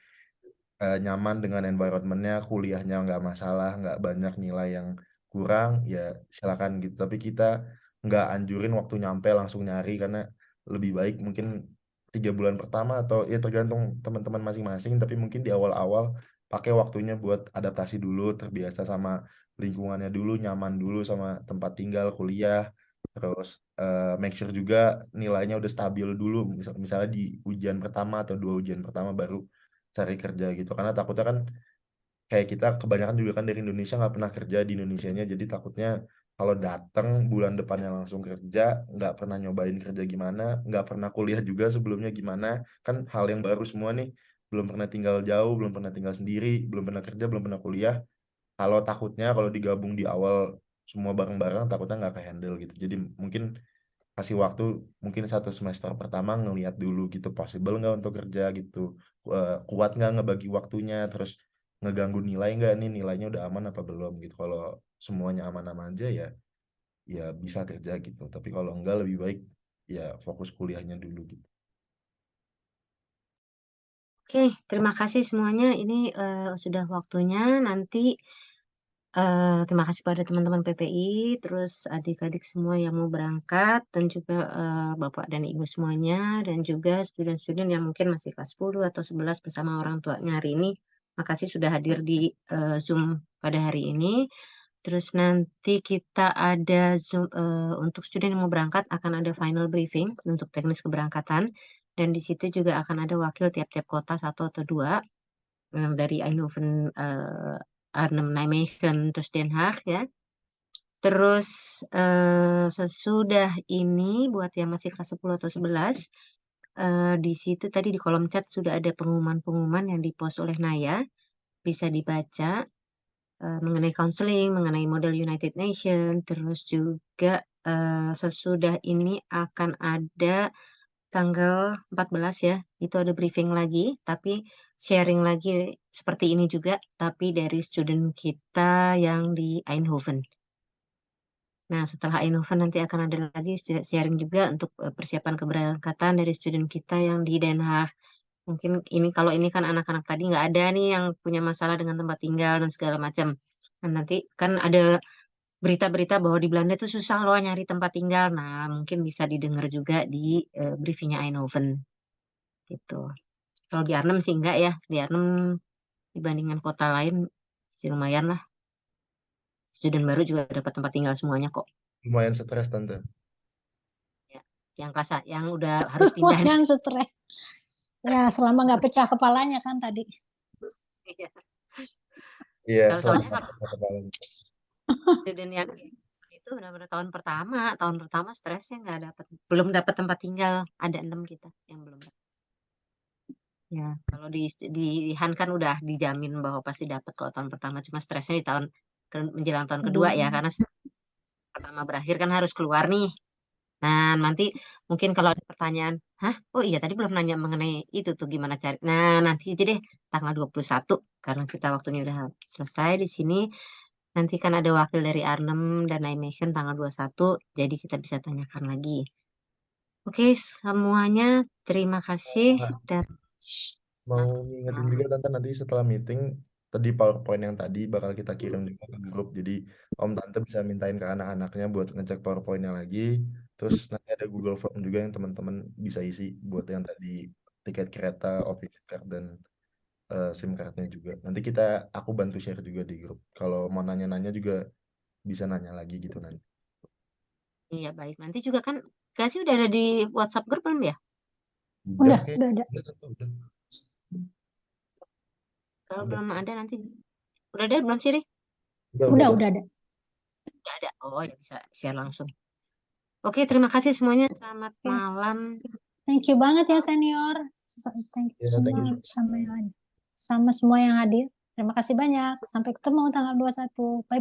Speaker 1: nyaman dengan environmentnya, kuliahnya nggak masalah, nggak banyak nilai yang kurang, ya silakan gitu. Tapi kita nggak anjurin waktu nyampe langsung nyari, karena lebih baik mungkin 3 bulan pertama, atau ya tergantung teman-teman masing-masing, tapi mungkin di awal-awal pakai waktunya buat adaptasi dulu, terbiasa sama lingkungannya dulu, nyaman dulu sama tempat tinggal, kuliah, terus make sure juga nilainya udah stabil dulu, misalnya di ujian pertama atau 2 ujian pertama baru cari kerja gitu, karena takutnya kan kayak kita kebanyakan juga kan dari Indonesia nggak pernah kerja di Indonesianya, jadi takutnya kalau datang bulan depannya langsung kerja, nggak pernah nyobain kerja gimana, nggak pernah kuliah juga sebelumnya gimana, kan hal yang baru semua nih, belum pernah tinggal jauh, belum pernah tinggal sendiri, belum pernah kerja, belum pernah kuliah. Kalau takutnya kalau digabung di awal semua bareng-bareng, takutnya nggak ke handle gitu. Jadi mungkin kasih waktu mungkin 1 semester pertama ngelihat dulu gitu, possible nggak untuk kerja gitu. Kuat nggak ngebagi waktunya, terus ngeganggu nilai nggak nih, nilainya udah aman apa belum gitu. Kalau semuanya aman-aman aja ya bisa kerja gitu, tapi kalau enggak lebih baik ya fokus kuliahnya dulu gitu.
Speaker 8: Oke, terima kasih semuanya. Ini sudah waktunya. Nanti terima kasih pada teman-teman PPI, terus adik-adik semua yang mau berangkat, dan juga Bapak dan Ibu semuanya, dan juga student-student yang mungkin masih kelas 10 atau 11 bersama orang tuanya hari ini. Makasih sudah hadir di Zoom pada hari ini. Terus nanti kita ada Zoom, untuk student yang mau berangkat akan ada final briefing untuk teknis keberangkatan. Dan di situ juga akan ada wakil tiap-tiap kota 1 atau 2 dari Eindhoven, Arnhem, Nijmegen, terus Den Haag ya. Terus sesudah ini buat yang masih kelas 10 atau 11, di situ tadi di kolom chat sudah ada pengumuman-pengumuman yang dipost oleh Naya. Bisa dibaca mengenai counseling, mengenai model United Nation, terus juga sesudah ini akan ada tanggal 14 ya, itu ada briefing lagi, tapi sharing lagi seperti ini juga, tapi dari student kita yang di Eindhoven. Nah, setelah Eindhoven nanti akan ada lagi sharing juga untuk persiapan keberangkatan dari student kita yang di Den Haag. Mungkin ini kalau ini kan anak-anak tadi nggak ada nih yang punya masalah dengan tempat tinggal dan segala macam. Nah, nanti kan ada berita-berita bahwa di Belanda itu susah loh nyari tempat tinggal. Nah, mungkin bisa didengar juga di briefingnya Eindhoven gitu. Kalau di Arnhem sih enggak ya. Di Arnhem dibandingkan kota lain sih lumayan lah. Student baru juga dapat tempat tinggal semuanya kok.
Speaker 1: Lumayan stres tante.
Speaker 8: Ya, yang kelas yang udah harus pindah nih.
Speaker 9: Lumayan stres. Ya, selama nggak pecah kepalanya kan tadi.
Speaker 1: Iya,
Speaker 8: Kalau soalnya
Speaker 1: selamat
Speaker 8: kalau student yang itu benar-benar tahun pertama stresnya nggak dapat, belum dapat tempat tinggal, ada 6 kita yang belum dapat. Ya, kalau di Han kan udah dijamin bahwa pasti dapat kalau tahun pertama, cuma stresnya di tahun menjelang tahun kedua ya, karena pertama berakhir kan harus keluar nih. Nah, nanti mungkin kalau ada pertanyaan, hah? Oh iya tadi belum nanya mengenai itu tuh gimana cari. Nah, nanti aja deh tanggal 21 karena kita waktunya udah selesai di sini. Nanti kan ada wakil dari Arnhem dan Nijmegen tanggal 21, jadi kita bisa tanyakan lagi. Oke, semuanya terima kasih dan
Speaker 1: mau ngingetin juga tante, nanti setelah meeting tadi PowerPoint yang tadi bakal kita kirim juga ke grup, jadi om tante bisa mintain ke anak-anaknya buat ngecek PowerPointnya lagi, terus nanti ada Google Form juga yang teman-teman bisa isi buat yang tadi tiket kereta, office card, dan SIM cardnya juga. Nanti aku bantu share juga di grup, kalau mau nanya-nanya juga bisa nanya lagi gitu nanti.
Speaker 8: iya baik. Nanti juga kan kasih udah ada di WhatsApp grup belum ya?
Speaker 9: Udah
Speaker 1: Oke.
Speaker 9: ada.
Speaker 1: Udah.
Speaker 8: Kalau
Speaker 1: Udah.
Speaker 8: belum ada nanti udah ada belum sih, Ri?
Speaker 9: Udah ada.
Speaker 8: Udah ada. Oh ya bisa share langsung. Oke, terima kasih semuanya. Selamat malam.
Speaker 9: Thank you banget ya senior. Thank you semua sama semua yang hadir. Terima kasih banyak. Sampai ketemu tanggal 21. Bye.